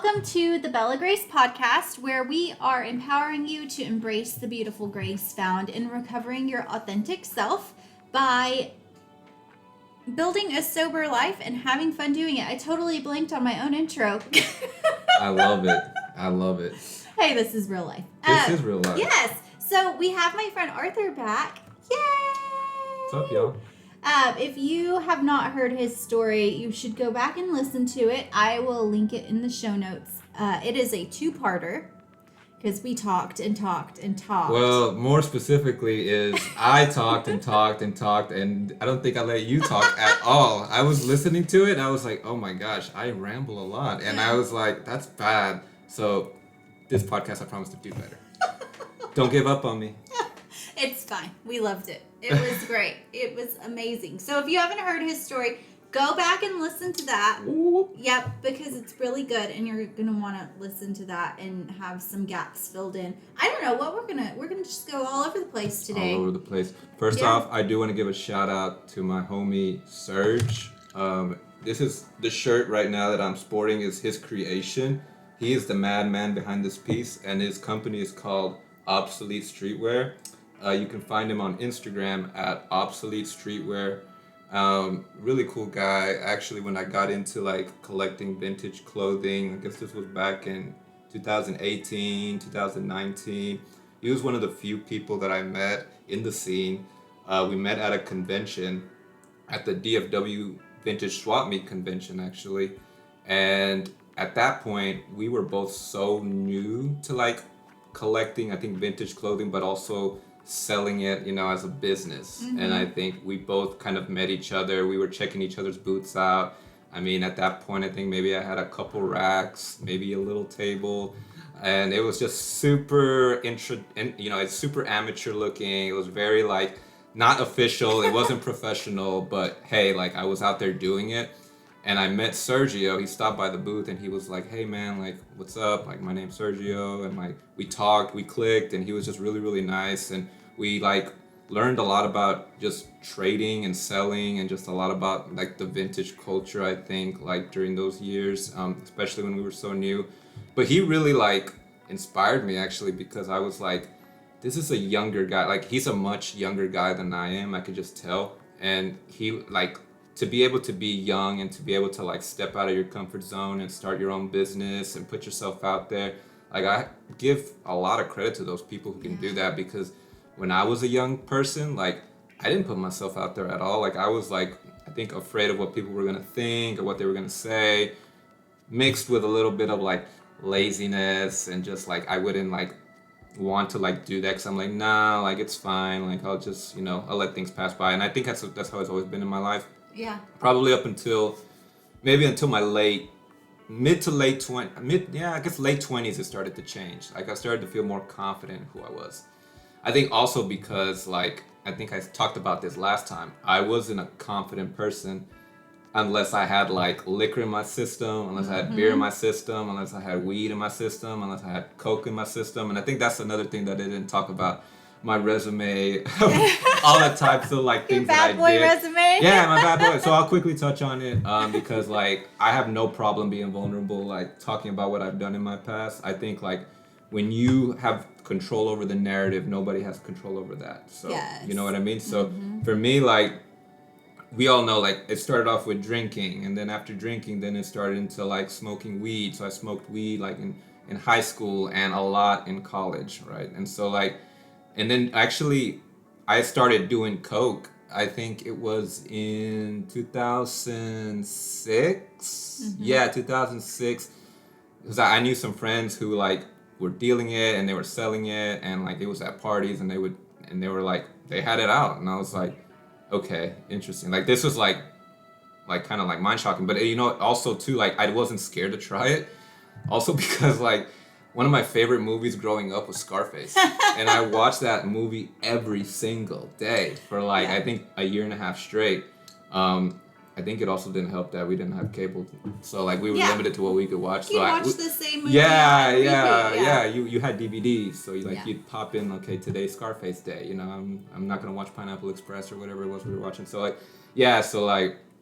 Welcome to the Bella Grace podcast, where we are empowering you to embrace the beautiful grace found in recovering your authentic self by building a sober life and having fun doing it. I totally blanked on my own intro. I love it. Hey, this is real life. This is real life. Yes. So we have my friend Arthur back. Yay! What's up, y'all? If you have not heard his story, you should go back and listen to it. I will link it in the show notes. It is a two-parter because we talked and talked and talked. Well, more specifically is I talked and talked and talked, and I don't think I let you talk at all. I was listening to it, and I was like, oh my gosh, I ramble a lot. And I was like, that's bad. So this podcast, I promise to do better. Don't give up on me. It's fine. We loved it. It was great. It was amazing. So if you haven't heard his story, go back and listen to that. Ooh. Yep, because it's really good, and you're gonna want to listen to that and have some gaps filled in. I don't know what we're gonna just go all over the place today. All over the place. First off, I do want to give a shout out to my homie Serge. This is the shirt right now that I'm sporting is his creation. He is the madman behind this piece, and his company is called Obsolete Streetwear. You can find him on Instagram at Obsolete Streetwear. Really cool guy. Actually, when I got into like collecting vintage clothing, I guess this was back in 2018, 2019. He was one of the few people that I met in the scene. We met at a convention, at the DFW Vintage Swap Meet convention, actually. And at that point, we were both so new to like collecting, I think, vintage clothing, but also selling it, as a business. Mm-hmm. And I think we both kind of met each other. We were checking each other's boots out. I mean, at that point, I think maybe I had a couple racks, maybe a little table, and it was just super it's super amateur looking. It was very like not official. It wasn't professional, but hey, like I was out there doing it. And I met Sergio. He stopped by the booth and he was like, hey man, like, what's up? Like, my name's Sergio. And like, we talked, we clicked, and he was just really, really nice. And we like learned a lot about just trading and selling and just a lot about like the vintage culture, I think, like during those years, especially when we were so new. But he really like inspired me actually, because I was like, this is a younger guy. Like, he's a much younger guy than I am. I could just tell. And he like, to be able to be young and to be able to like step out of your comfort zone and start your own business and put yourself out there. Like, I give a lot of credit to those people who can do that, because when I was a young person, like I didn't put myself out there at all. Like I was like, I think afraid of what people were going to think or what they were going to say, mixed with a little bit of like laziness, and just like, I wouldn't like want to like do that because I'm like, nah, like it's fine. Like I'll just, I'll let things pass by. And I think that's how it's always been in my life. Yeah. Probably up until my mid to late 20s, I guess late 20s it started to change. Like I started to feel more confident in who I was. I think also because like, I think I talked about this last time, I wasn't a confident person unless I had like liquor in my system, unless I had beer in my system, unless I had weed in my system, unless I had coke in my system. And I think that's another thing that I didn't talk about. My resume, all the types of like things that I did. Your bad boy resume? Yeah, my bad boy. So I'll quickly touch on it because like I have no problem being vulnerable, like talking about what I've done in my past. I think like when you have control over the narrative, nobody has control over that. So You know what I mean? So for me, like we all know, like it started off with drinking, and then after drinking, then it started into like smoking weed. So I smoked weed like in high school and a lot in college, right? And so like, and then actually I started doing coke. I think it was in 2006. Yeah, 2006. Because I knew some friends who like were dealing it and they were selling it, and like it was at parties, and they were like, they had it out, and I was like, okay, interesting. Like this was like kind of like mind shocking, but also too, like I wasn't scared to try it. Also because like one of my favorite movies growing up was Scarface. And I watched that movie every single day for like, I think a year and a half straight. I think it also didn't help that we didn't have cable. So like we were limited to what we could watch. You watched the same movie. Yeah. You had DVDs. So you'd pop in, okay, today's Scarface day. I'm not going to watch Pineapple Express or whatever it was we were watching. So like,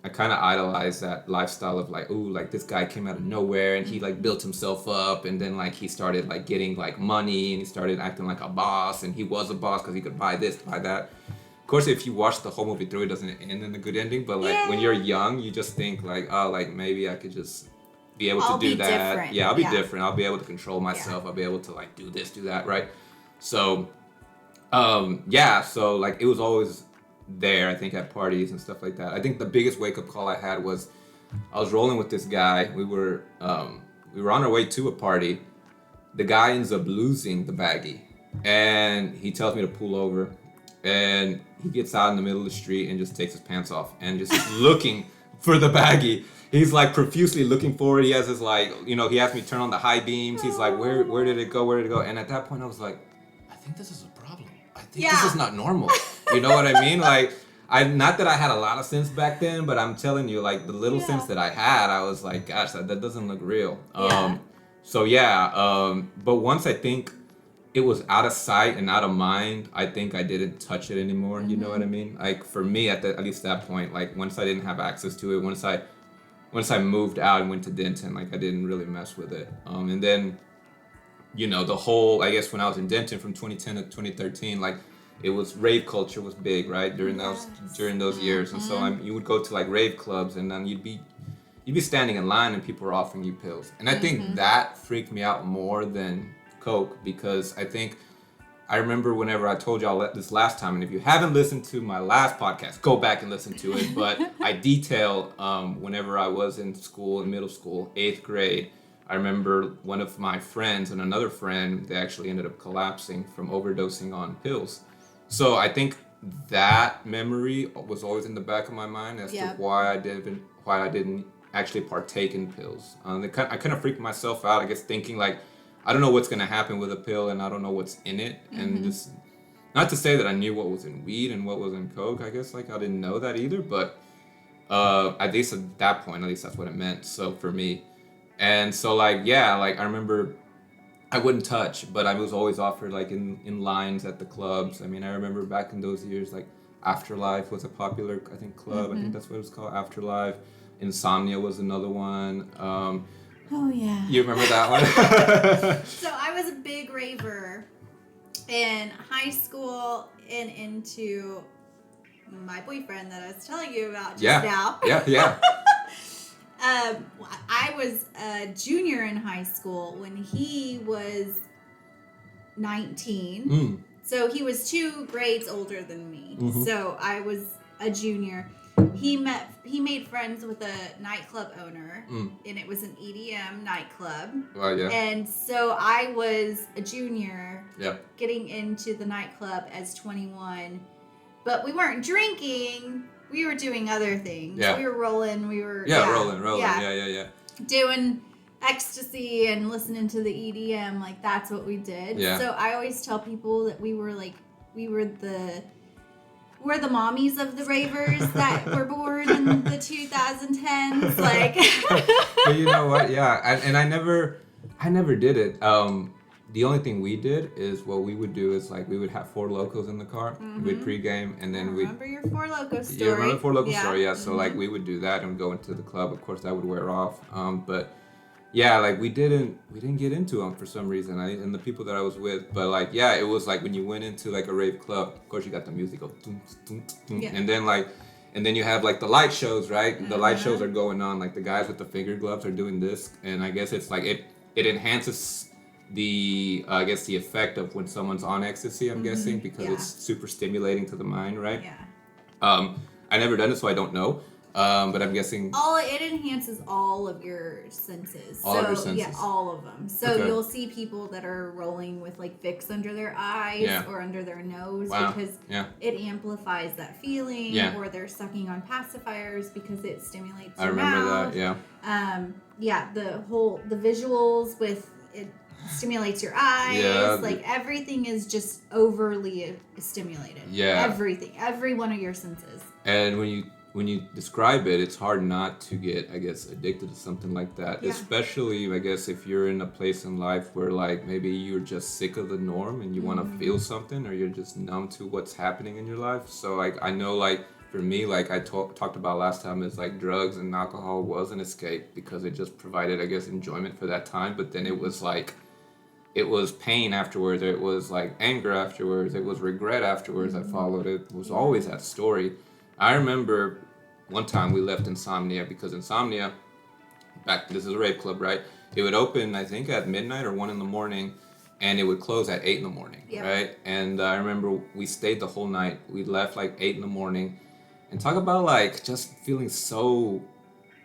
I kind of idolized that lifestyle of like, ooh, like this guy came out of nowhere and he like built himself up, and then like he started like getting like money and he started acting like a boss, and he was a boss because he could buy this, buy that. Of course, if you watch the whole movie through, it doesn't end in a good ending. But like when you're young, you just think like, oh, like maybe I could just be able to do that. Different. Yeah, I'll be different. I'll be able to control myself. I'll be able to like do this, do that, right? So, so like it was always there, I think, at parties and stuff like that. I think the biggest wake up call I had was I was rolling with this guy. We were on our way to a party. The guy ends up losing the baggie, and he tells me to pull over, and he gets out in the middle of the street and just takes his pants off and just looking for the baggie. He's like profusely looking for it. He has his like, you know, he asked me to turn on the high beams. He's like, where did it go? Where did it go? And at that point I was like, I think this is a problem. I think this is not normal. You know what I mean? Like, not that I had a lot of sense back then, but I'm telling you, like, the little sense that I had, I was like, gosh, that doesn't look real. But once I think it was out of sight and out of mind, I think I didn't touch it anymore. You know what I mean? Like, for me, at least that point, like, once I didn't have access to it, once I moved out and went to Denton, like, I didn't really mess with it. And then, you know, the whole, I guess when I was in Denton from 2010 to 2013, like, it was rave culture was big, right? During those years. And so you would go to like rave clubs, and then you'd be standing in line and people were offering you pills. And I think that freaked me out more than Coke, because I remember whenever I told y'all this last time, and if you haven't listened to my last podcast, go back and listen to it. But I detail whenever I was in school, in middle school, 8th grade, I remember one of my friends and another friend, they actually ended up collapsing from overdosing on pills. So I think that memory was always in the back of my mind as to why I didn't actually partake in pills. I kind of freaked myself out, I guess, thinking like, I don't know what's going to happen with a pill and I don't know what's in it. And just, not to say that I knew what was in weed and what was in Coke, I guess, like I didn't know that either, but at least at that point, at least that's what it meant. So for me, and so like, I remember I wouldn't touch, but I was always offered like in lines at the clubs. I mean, I remember back in those years, like Afterlife was a popular, I think, club. I think that's what it was called, Afterlife. Insomnia was another one. Oh, yeah. You remember that one? So I was a big raver in high school and into my boyfriend that I was telling you about just now. Yeah. I was a junior in high school when he was 19. So he was 2 grades older than me. So I was a junior. He made friends with a nightclub owner, and it was an EDM nightclub. And so I was a junior getting into the nightclub as 21, but we weren't drinking. We were doing other things. We were rolling. rolling. Doing ecstasy and listening to the EDM. Like, that's what we did. So I always tell people that we're the mommies of the ravers that were born in the 2010s. Like, but you know what? Yeah, and I never did it. The only thing we did is what we would do is like we would have 4 Locos in the car. We'd pregame, and then we'd remember your 4 Loco story. You remember the 4 Loco story? Yeah. So like we would do that and go into the club. Of course, that would wear off. But yeah, like we didn't get into them for some reason. And the people that I was with, but like it was like when you went into like a rave club. Of course, you got the music go, and then you have like the light shows, right? The light shows are going on. Like the guys with the finger gloves are doing this, and I guess it's like it enhances the effect of when someone's on ecstasy, I'm guessing, because it's super stimulating to the mind, right? I never done it, so I don't know. But I'm guessing it enhances all of your senses. All of them. So you'll see people that are rolling with like Vicks under their eyes or under their nose because it amplifies that feeling, or they're sucking on pacifiers because it stimulates your mouth. I remember that, the visuals with it stimulates your eyes. Like everything is just overly stimulated. Everything, every one of your senses. And when you describe it, it's hard not to get, I guess, addicted to something like that. Especially, I guess, if you're in a place in life where like maybe you're just sick of the norm and you want to feel something, or you're just numb to what's happening in your life. So like I know, like for me, like I talked about last time, is like drugs and alcohol was an escape because it just provided, I guess, enjoyment for that time. But then it was like, it was pain afterwards. It was like anger afterwards. It was regret afterwards that followed it. It was always that story. I remember one time we left Insomnia because Insomnia, this is a rave club, right? It would open, I think, at midnight or 1 in the morning, and it would close at 8 in the morning, right? And I remember we stayed the whole night. We left like 8 in the morning, and talk about like just feeling so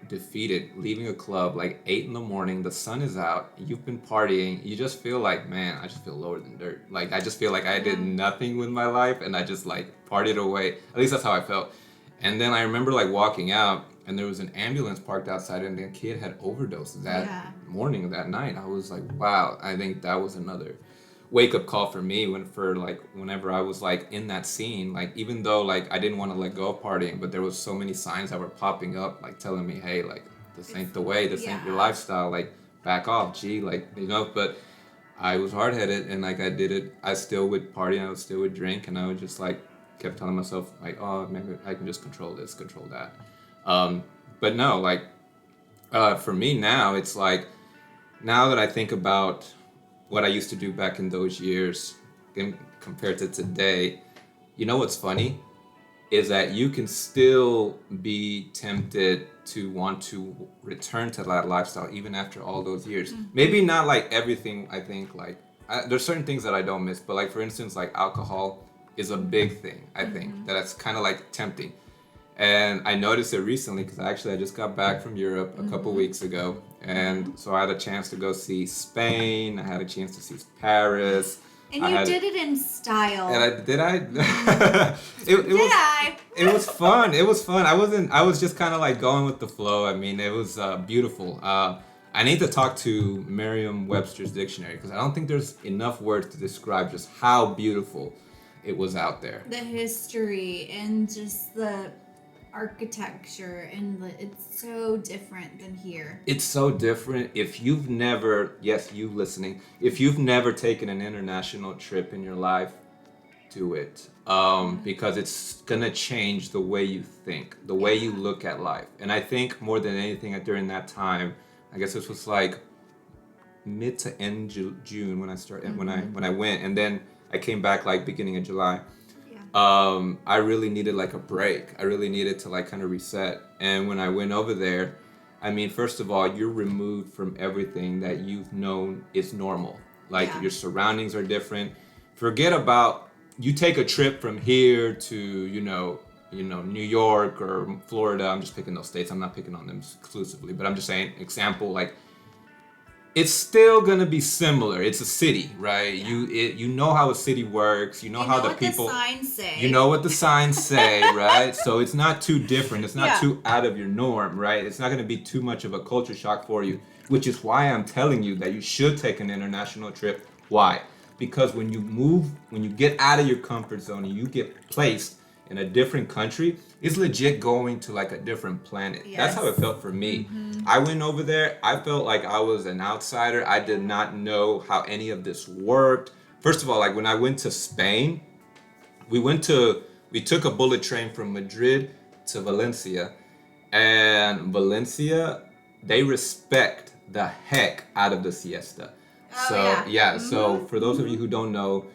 defeated, leaving a club like 8 in the morning, the sun is out, you've been partying, you just feel like, man, I just feel lower than dirt. Like, I just feel like I did nothing with my life, and I just like partied away. At least that's how I felt. And then I remember like walking out, and there was an ambulance parked outside, and the kid had overdosed that morning, that night. I was like, wow, I think that was another wake up call for me whenever I was like in that scene, like even though like I didn't want to let go of partying, but there was so many signs that were popping up, like telling me, hey, like this ain't the way, this ain't your lifestyle, like back off, G, like, you know. But I was hard headed, and like I did it. I still would party, and I still would drink, and I would just like kept telling myself like, oh, maybe I can just control this, control that. But no, like for me now, it's like now that I think about what I used to do back in those years and compared to today, you know what's funny is that you can still be tempted to want to return to that lifestyle even after all those years. Maybe not like everything. I think like there's certain things that I don't miss, but like for instance, like alcohol is a big thing. I think that's kind of like tempting. And I noticed it recently because I just got back from Europe a couple weeks ago. And so I had a chance to go see Spain. I had a chance to see Paris. And you did it in style. And did I? It was fun. It was fun. I was just kind of like going with the flow. I mean, it was beautiful. I need to talk to Merriam-Webster's dictionary because I don't think there's enough words to describe just how beautiful it was out there. The history and just the architecture and it's so different than here. It's so different. If you've never, yes, you listening, if you've never taken an international trip in your life, do it. Because it's gonna change the way you think, the way you look at life. And I think more than anything during that time, I guess this was like mid to end June when I started, when I went, and then I came back like beginning of July. I really needed like a break. I really needed to like kind of reset. And when I went over there, I mean, first of all, you're removed from everything that you've known is normal. Like your surroundings are different. Forget about, you take a trip from here to, you know, New York or Florida. I'm just picking those states. I'm not picking on them exclusively, but I'm just saying, example, like, it's still gonna be similar. It's a city, right? Yeah. You know how a city works. You know how the people. You know what the signs say. You know what the signs say, right? So it's not too different. It's not too out of your norm, right? It's not gonna be too much of a culture shock for you, which is why I'm telling you that you should take an international trip. Why? Because when you get out of your comfort zone and you get placed in a different country, it's legit going to like a different planet. Yes. That's how it felt for me. I went over there, I felt like I was an outsider. I did not know how any of this worked. First of all, like when I went to Spain, we took a bullet train from Madrid to Valencia. And Valencia, they respect the heck out of the siesta. So for those of you who don't know,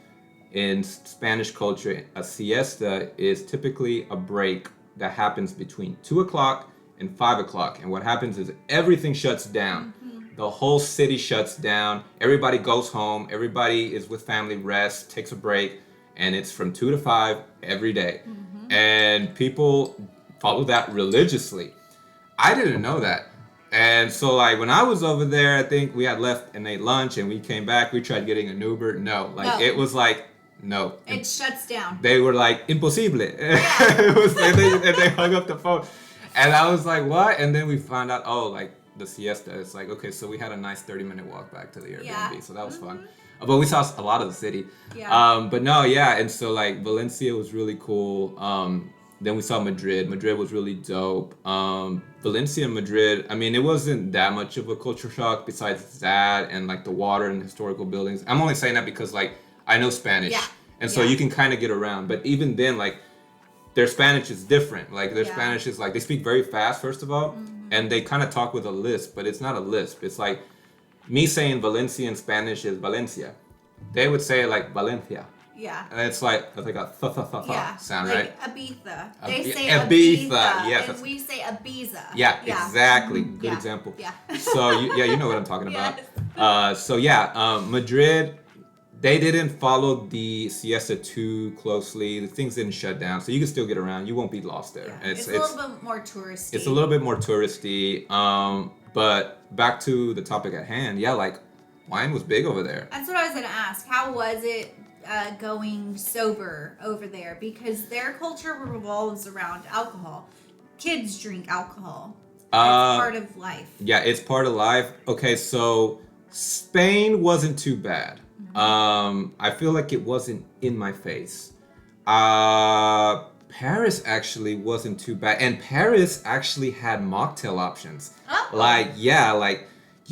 in Spanish culture, a siesta is typically a break that happens between 2 o'clock and 5 o'clock. And what happens is everything shuts down. The whole city shuts down. Everybody goes home. Everybody is with family, rests, takes a break. And it's from 2 to 5 every day. And people follow that religiously. I didn't know that. And so like when I was over there, I think we had left and ate lunch and we came back. We tried getting an Uber. It was like, no. It shuts down. They were like, imposible. It was like they hung up the phone. And I was like, what? And then we found out, like the siesta. It's like, okay, so we had a nice 30-minute walk back to the Airbnb. So that was fun. But we saw a lot of the city. And so like Valencia was really cool. Then we saw Madrid. Madrid was really dope. Valencia and Madrid, I mean, it wasn't that much of a culture shock besides that and like the water and historical buildings. I'm only saying that because like I know Spanish. And so you can kind of get around. But even then, like, their Spanish is different. Like their Yeah. Spanish is like they speak very fast first of all, and they kind of talk with a lisp, but it's not a lisp. It's like me saying Valencian Spanish is Valencia. They would say it like Valencia. Yeah. And it's like a Yeah. sound, like right? Ibiza. They say Ibiza, Ibiza, yes. and we say Ibiza. Yeah, exactly. Good Yeah. example. Yeah. So you know what I'm talking about. Yes. Madrid, they didn't follow the siesta too closely. Things didn't shut down, so you can still get around. You won't be lost there. Yeah. It's a little bit more touristy. It's a little bit more touristy. But back to the topic at hand. Yeah, like wine was big over there. That's what I was gonna ask. How was it going sober over there? Because their culture revolves around alcohol. Kids drink alcohol. It's part of life. Yeah, it's part of life. Okay, so Spain wasn't too bad. I feel like it wasn't in my face. Paris actually wasn't too bad, and Paris actually had mocktail options. Oh. Like you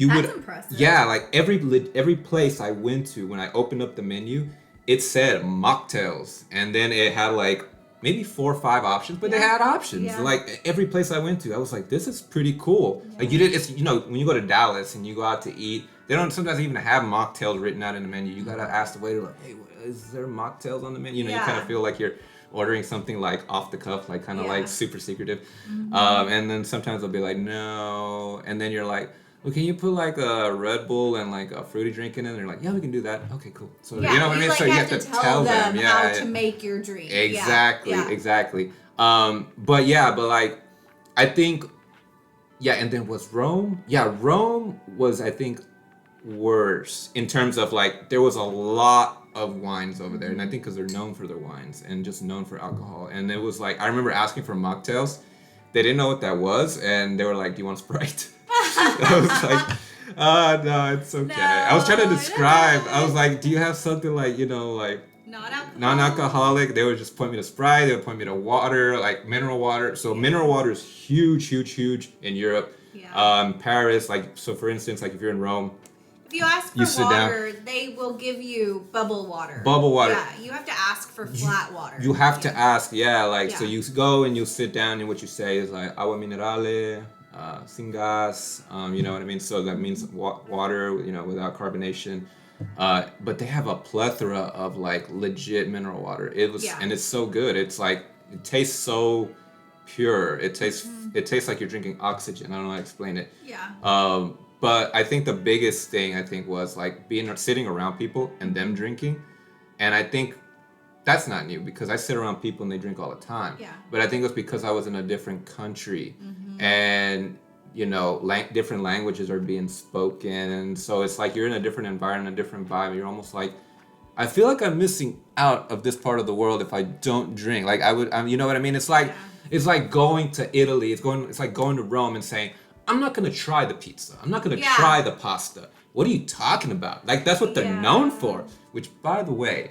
That's would. impressive. Yeah, like every place I went to, when I opened up the menu, it said mocktails, and then it had like maybe 4 or 5 options, but they had options. Yeah. Like every place I went to, I was like, this is pretty cool. Like it's when you go to Dallas and you go out to eat, they don't sometimes even have mocktails written out in the menu. You gotta ask the waiter, like, hey, is there mocktails on the menu? You know, you kind of feel like you're ordering something like off the cuff, like kind of like super secretive. And then sometimes they'll be like, no, and then you're like, well, can you put like a Red Bull and like a fruity drink in it? And they're like, yeah, we can do that. Okay, cool. So you know what I mean? Like So you have to tell them how to make your drink. Exactly, exactly. But like I think, and then was Rome? Yeah, Rome was, I think, worse in terms of like there was a lot of wines over there, and I think because they're known for their wines and just known for alcohol. And it was like I remember asking for mocktails. They didn't know what that was, and they were like, do you want Sprite? I was like, no, it's okay. No, I was trying to describe. I was like, do you have something like, like non-alcoholic? They would just point me to Sprite. They would point me to water, like mineral water. So mineral water is huge in Europe. Paris, like, so for instance, like if you're in Rome, if you ask for water, they will give you bubble water. Yeah, you have to ask for flat water. You have to ask, so you go and you sit down, and what you say is like agua minerale, sin gas, you know what I mean? So that means water, without carbonation. But they have a plethora of like legit mineral water. And it's so good. It's like, it tastes so pure. It tastes like you're drinking oxygen. I don't know how to explain it. Yeah. But I think the biggest thing was like sitting around people and them drinking. And I think that's not new because I sit around people and they drink all the time. Yeah. But I think it's because I was in a different country and, different languages are being spoken. And so it's like you're in a different environment, a different vibe. You're almost like, I feel like I'm missing out of this part of the world if I don't drink. Like you know what I mean? It's like, it's like going to Italy. It's like going to Rome and saying, I'm not going to try the pizza. I'm not going to try the pasta. What are you talking about? Like, that's what they're known for. Which, by the way,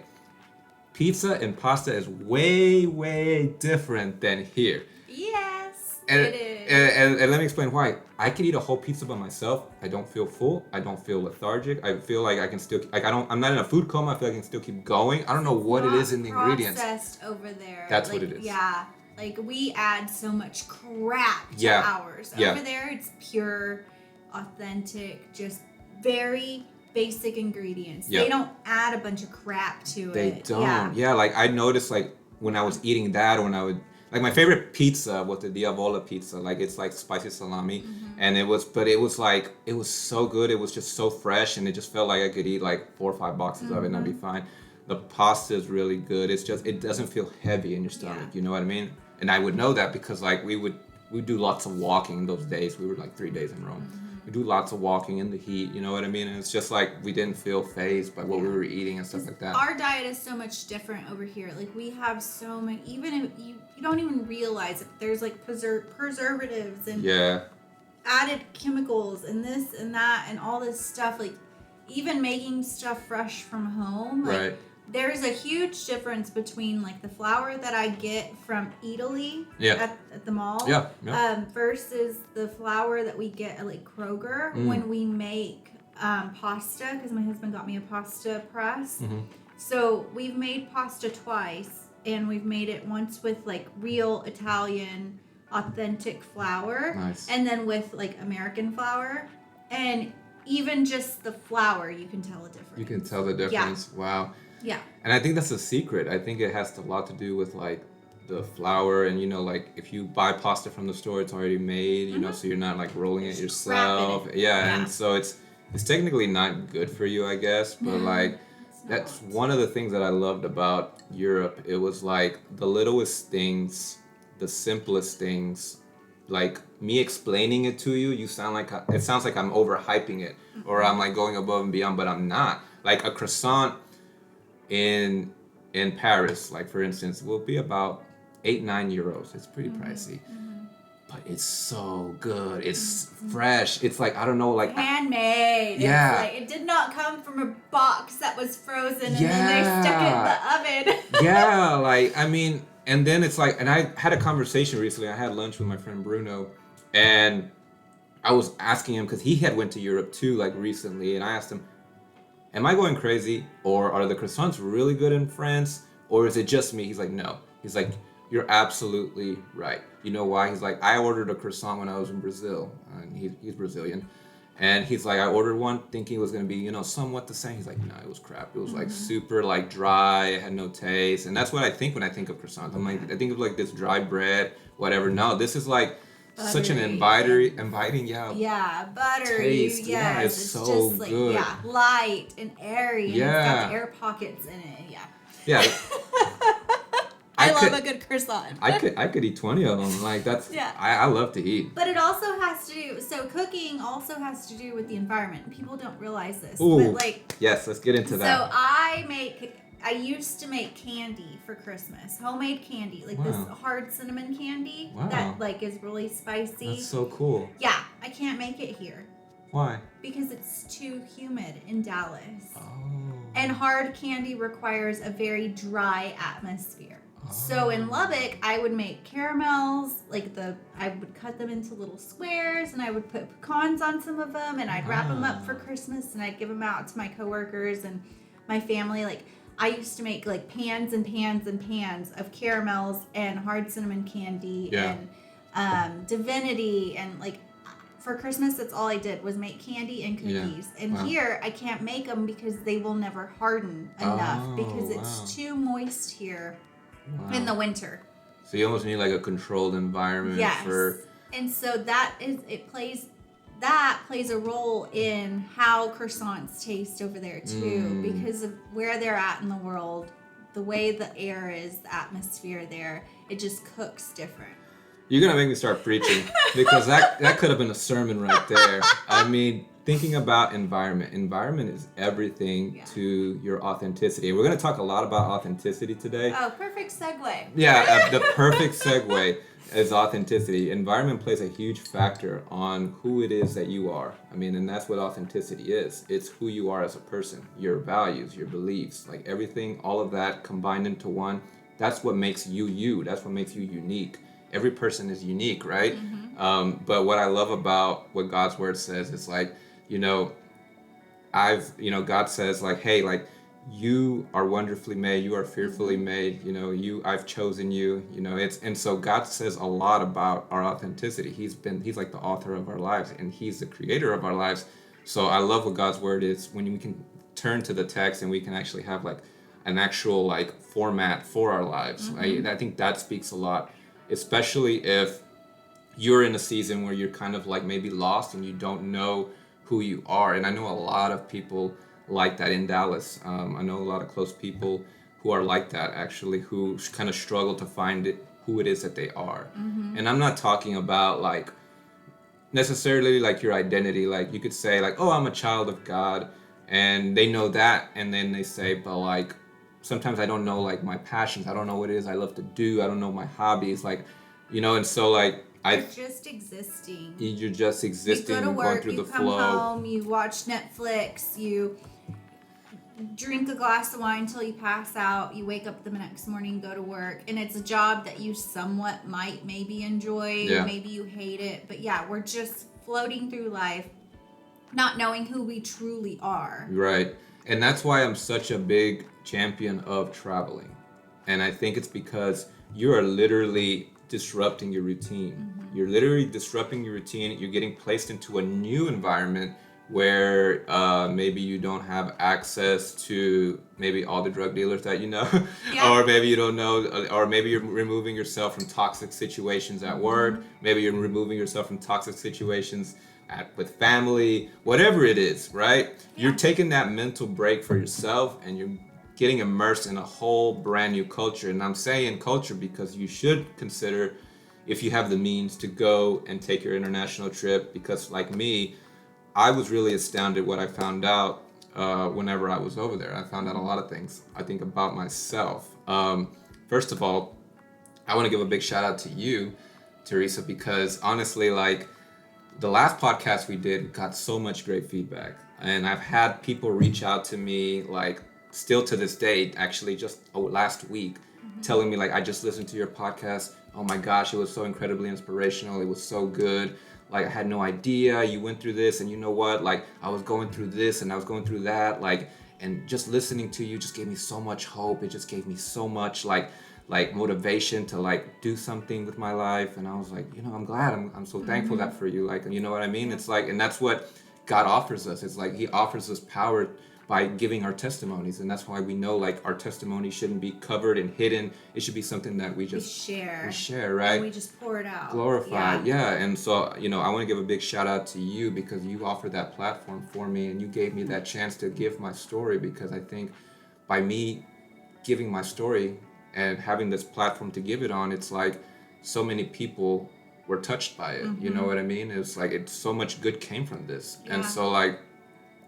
pizza and pasta is way, way different than here. Yes, it is. And let me explain why. I can eat a whole pizza by myself. I don't feel full. I don't feel lethargic. I feel like I can still, I'm not in a food coma. I feel like I can still keep going. I don't know what it is in the ingredients. Processed over there. That's what it is. Yeah. Like, we add so much crap to ours. Over there, it's pure, authentic, just very basic ingredients. They don't add a bunch of crap to it. They don't. Yeah, like, I noticed, like, when I was eating that, or when I would... Like, my favorite pizza was the Diavola pizza. Like, it's, like, spicy salami. And it was so good. It was just so fresh, and it just felt like I could eat, like, 4 or 5 boxes of it, and I'd be fine. The pasta is really good. It's just, it doesn't feel heavy in your stomach. You know what I mean? And I would know that because like we do lots of walking those days. We were like 3 days in Rome. We do lots of walking in the heat. You know what I mean? And it's just like we didn't feel fazed by what we were eating and stuff like that. Our diet is so much different over here. Like, we have so many. Even if you don't even realize it. There's like preservatives and added chemicals and this and that and all this stuff. Like, even making stuff fresh from home. Like, there's a huge difference between like the flour that I get from Italy at the mall versus the flour that we get at like Kroger when we make pasta, because my husband got me a pasta press. So we've made pasta twice, and we've made it once with like real Italian authentic flour. Nice. And then with like American flour. And even just the flour, you can tell a difference. You can tell the difference. Yeah. Wow. Yeah. And I think that's the secret. I think it has a lot to do with like the flour, and you know, like if you buy pasta from the store, it's already made, you know, so you're not like rolling it yourself. Yeah, and so it's technically not good for you, I guess, but like that's one of the things that I loved about Europe. It was like the littlest things, the simplest things. Like me explaining it to you, it sounds like I'm overhyping it, or I'm like going above and beyond, but I'm not. Like a croissant in Paris, like for instance, will be about 8-9 euros. It's pretty pricey, but it's so good. It's fresh. It's like, I don't know, like handmade. Yeah. It's like, it did not come from a box that was frozen and then they stuck it in the oven. Yeah, like I mean, and then it's like, and I had a conversation recently. I had lunch with my friend Bruno, and I was asking him because he had went to Europe too, like recently, and I asked him, am I going crazy, or are the croissants really good in France, or is it just me? He's like, no. He's like, you're absolutely right. You know why? He's like, I ordered a croissant when I was in Brazil, and he's Brazilian, and he's like, I ordered one thinking it was gonna be, you know, somewhat the same. He's like, no, it was crap. It was like super like dry. It had no taste, and that's what I think when I think of croissants. I'm like, I think of like this dry bread, whatever. No, this is like such an inviting, yeah, buttery, taste. yes. Yeah, it's so just like, good. yeah, light and airy, and it's got the air pockets in it, Yeah. I love a good croissant. I could eat 20 of them. Like that's I love to eat. But it also has to do, so cooking also has to do with the environment. People don't realize this. Ooh, but like, yes, let's get into that. So I used to make candy for Christmas, homemade candy, like this hard cinnamon candy that like is really spicy. That's so cool. Yeah, I can't make it here. Why? Because it's too humid in Dallas. Oh. And hard candy requires a very dry atmosphere. So in Lubbock, I would make caramels, I would cut them into little squares, and I would put pecans on some of them, and I'd wrap them up for Christmas, and I'd give them out to my coworkers and my family. Like, I used to make like pans and pans and pans of caramels and hard cinnamon candy and divinity, and like for Christmas, that's all I did was make candy and cookies. And here, I can't make them because they will never harden enough because it's too moist here. In the winter. So you almost need like a controlled environment for. And so plays a role in how croissants taste over there too, because of where they're at in the world, the way the air is, the atmosphere there, it just cooks different. You're gonna make me start preaching because that could have been a sermon right there. I mean, thinking about environment is everything to your authenticity. We're going to talk a lot about authenticity today. Oh, perfect segue. Yeah, the perfect segue is authenticity. Environment plays a huge factor on who it is that you are. I mean, and that's what authenticity is. It's who you are as a person, your values, your beliefs, like everything, all of that combined into one. That's what makes you you. That's what makes you unique. Every person is unique, right? But what I love about what God's word says is like, you know, God says like, hey, like you are wonderfully made, you are fearfully made, you know, I've chosen you, you know, and so God says a lot about our authenticity. He's like the author of our lives, and he's the creator of our lives. So I love what God's word is when we can turn to the text and we can actually have like an actual like format for our lives. I think that speaks a lot, especially if you're in a season where you're kind of like maybe lost and you don't know who you are. And I know a lot of people like that in Dallas. I know a lot of close people who are like that actually, who kind of struggle to find who it is that they are. And I'm not talking about like necessarily like your identity. Like you could say like, oh, I'm a child of God, and they know that, and then they say, but like sometimes I don't know like my passions. I don't know what it is I love to do. I don't know my hobbies, like, you know. And so like you're just existing. You're just existing. You go to work, going through you the come flow. home, you watch Netflix, you drink a glass of wine until you pass out, you wake up the next morning, go to work, and it's a job that you somewhat might maybe enjoy, maybe you hate it, but yeah, we're just floating through life, not knowing who we truly are. Right. And that's why I'm such a big champion of traveling. And I think it's because you are literally disrupting your routine. You're literally disrupting your routine. You're getting placed into a new environment where maybe you don't have access to maybe all the drug dealers that you know, or maybe you don't know, or maybe you're removing yourself from toxic situations at work. Maybe you're removing yourself from toxic situations with family, whatever it is, right? You're taking that mental break for yourself, and you're getting immersed in a whole brand new culture. And I'm saying culture because you should consider, if you have the means, to go and take your international trip, because like me, I was really astounded what I found out whenever I was over there. I found out a lot of things, I think, about myself. First of all, I want to give a big shout out to you, Teresa, because honestly, like, the last podcast we did got so much great feedback. And I've had people reach out to me, like, still to this day, actually just last week, telling me, like, I just listened to your podcast. Oh my gosh, it was so incredibly inspirational. It was so good. Like, I had no idea you went through this, and you know what? Like, I was going through this and I was going through that. Like, and just listening to you just gave me so much hope. It just gave me so much like motivation to like do something with my life. And I was like, you know, I'm glad. I'm so thankful that for you. Like, you know what I mean? It's like, and that's what God offers us. It's like He offers us power by giving our testimonies, and that's why we know, like, our testimony shouldn't be covered and hidden. It should be something that we share, right? And we just pour it out, glorify. And so, you know, I want to give a big shout out to you, because you offered that platform for me, and you gave me that chance to give my story, because I think by me giving my story and having this platform to give it on, it's like so many people were touched by it. You know what I mean? It's like it's so much good came from this. And so, like,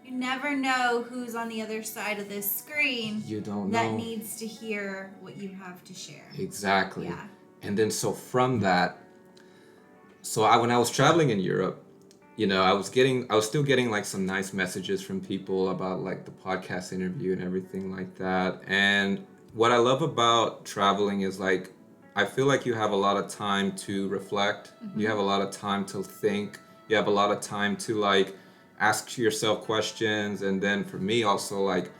you never know who's on the other side of this screen. You don't know. That needs to hear what you have to share. Exactly. Yeah. And then so from that, when I was traveling in Europe, you know, I was still getting like some nice messages from people about like the podcast interview and everything like that. And what I love about traveling is, like, I feel like you have a lot of time to reflect. You have a lot of time to think. You have a lot of time to, like, ask yourself questions. And then for me also, like,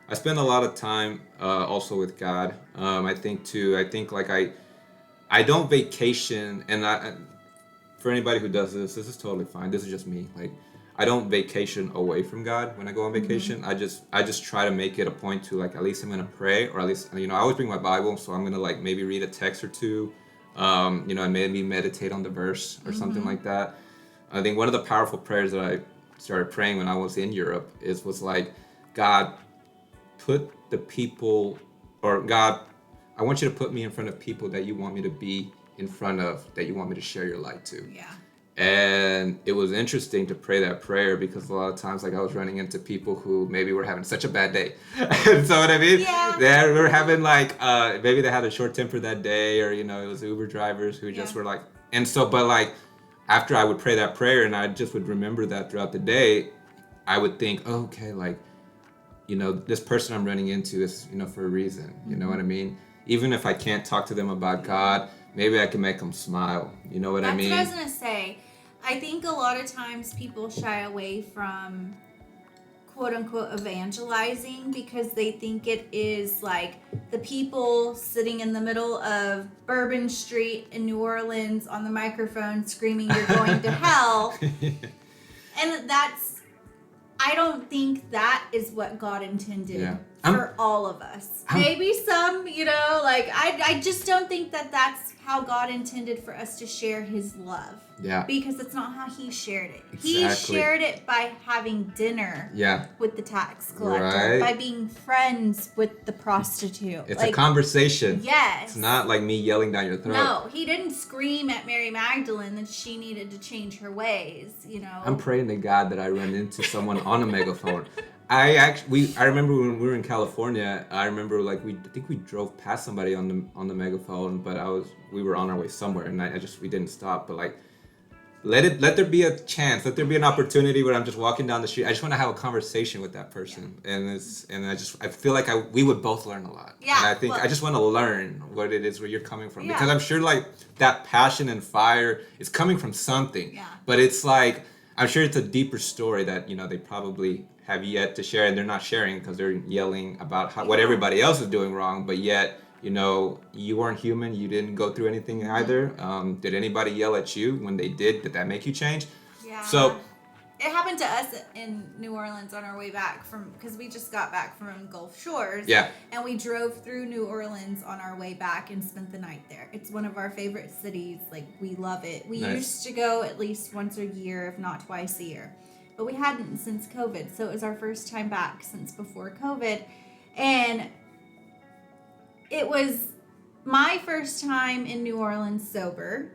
I spend a lot of time also with God. I think like I don't vacation, and for anybody who does this is totally fine. This is just me. Like, I don't vacation away from God when I go on vacation. I just try to make it a point to, like, at least I'm gonna pray, or at least, you know, I always bring my Bible, so I'm gonna, like, maybe read a text or two, you know, and maybe meditate on the verse or something like that. I think one of the powerful prayers that I started praying when I was in Europe was like, God, put the people, or God, I want you to put me in front of people that you want me to be in front of, that you want me to share your light to. Yeah. And it was interesting to pray that prayer, because a lot of times, like, I was running into people who maybe were having such a bad day. So what I mean? Yeah. They were having, like, maybe they had a short temper that day, or, you know, it was Uber drivers who just were like, and so, but like, after I would pray that prayer and I just would remember that throughout the day, I would think, oh, okay, like, you know, this person I'm running into is, you know, for a reason. You know what I mean? Even if I can't talk to them about God, maybe I can make them smile. You know what I mean? That's what I was going to say. I think a lot of times people shy away from quote unquote evangelizing because they think it is like the people sitting in the middle of Bourbon Street in New Orleans on the microphone screaming, "You're going to hell." And I don't think that is what God intended for all of us. Maybe some, you know, like, I just don't think that that's how God intended for us to share His love. Yeah. Because that's not how He shared it. Exactly. He shared it by having dinner with the tax collector, by being friends with the prostitute. It's like a conversation. Yes. It's not like me yelling down your throat. No, He didn't scream at Mary Magdalene that she needed to change her ways, you know. I'm praying to God that I run into someone on a megaphone. I remember when we were in California, I remember, like, I think we drove past somebody on the megaphone, but we were on our way somewhere, and we didn't stop. But, like, let there be a chance, let there be an opportunity where I'm just walking down the street. I just want to have a conversation with that person, and I feel like we would both learn a lot. Yeah. And I think I just want to learn what it is where you're coming from, because I'm sure, like, that passion and fire is coming from something. Yeah. But it's like, I'm sure it's a deeper story that, you know, they probably have yet to share, and they're not sharing because they're yelling about what everybody else is doing wrong, but yet You know, you weren't human. You didn't go through anything either. Did anybody yell at you? When they did that make you change? Yeah. So it happened to us in New Orleans on our way back because we just got back from Gulf Shores. Yeah. And we drove through New Orleans on our way back and spent the night there. It's one of our favorite cities. Like, we love it. We used to go at least once a year, if not twice a year. But we hadn't since COVID. So it was our first time back since before COVID. And it was my first time in New Orleans sober.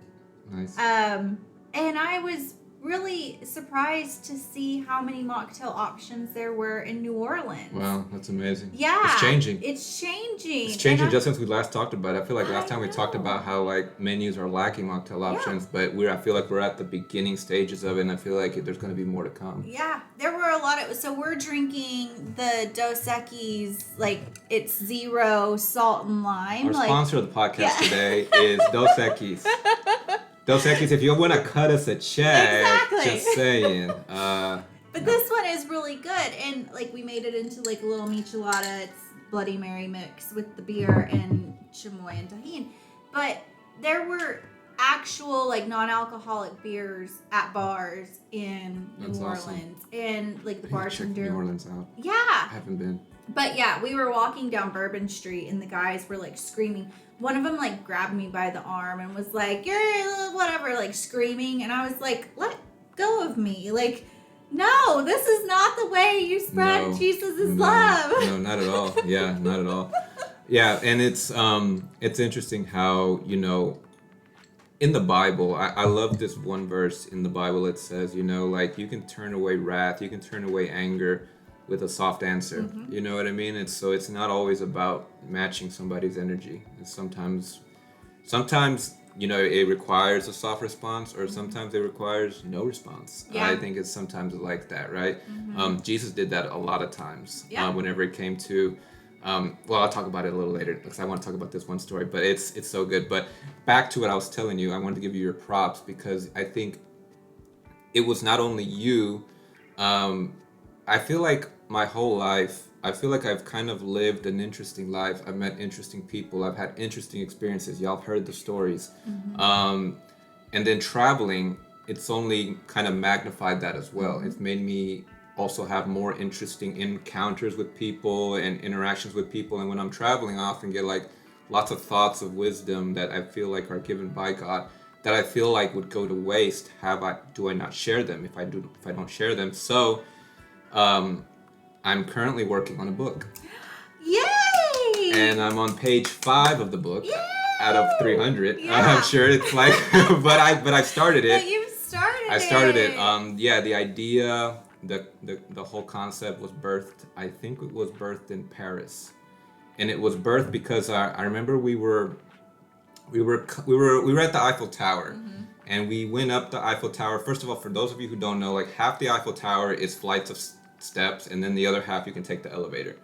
Nice. And I was really surprised to see how many mocktail options there were in New Orleans. Wow, that's amazing. Yeah. It's changing. It's changing. It's changing just since we last talked about it. I feel like last time we talked about how like menus are lacking mocktail options, but I feel like we're at the beginning stages of it, and I feel like there's going to be more to come. Yeah, there were a lot of, so we're drinking the Dos Equis, like it's 0 salt and lime. Our like, sponsor of the podcast today is Dos Equis. Dos Equis, if you want to cut us a check, just saying. But this one is really good, and like we made it into like a little michelada. It's Bloody Mary mix with the beer and chamoy and tahini. But there were actual like non-alcoholic beers at bars in New Orleans, awesome. And like the bartender. Check New Orleans out. Yeah, I haven't been. But yeah, we were walking down Bourbon Street, and the guys were like screaming. One of them like grabbed me by the arm and was like, "You're whatever," like screaming, and I was like, "Let go of me!" Like, no, this is not the way you spread Jesus' love. No, not at all. Yeah, not at all. Yeah, and it's interesting how, you know, in the Bible, I love this one verse in the Bible. It says, you know, like you can turn away wrath, you can turn away anger with a soft answer. You know what I mean? It's not always about matching somebody's energy. And sometimes, you know, it requires a soft response, or sometimes it requires no response. Yeah. I think it's sometimes like that, right? Jesus did that a lot of times. Yeah. Whenever it came to, well, I'll talk about it a little later because I want to talk about this one story, but it's so good. But back to what I was telling you, I wanted to give you your props because I think it was not only you. I feel like my whole life, I feel like I've kind of lived an interesting life. I've met interesting people. I've had interesting experiences. Y'all have heard the stories. And then traveling, it's only kind of magnified that as well. It's made me also have more interesting encounters with people and interactions with people. And when I'm traveling, I often get like lots of thoughts of wisdom that I feel like are given by God that I feel like would go to waste. Do I not share them if I don't share them? So I'm currently working on a book. Yay! And I'm on page 5 of the book. Yay! Out of 300. Yeah. I'm sure it's like, but I started it. But you started it. I started it. Yeah, the idea, the whole concept was birthed. I think it was birthed in Paris, and it was birthed because I remember we were at the Eiffel Tower. And we went up the Eiffel Tower. First of all, for those of you who don't know, like half the Eiffel Tower is flights of steps, and then the other half you can take the elevator.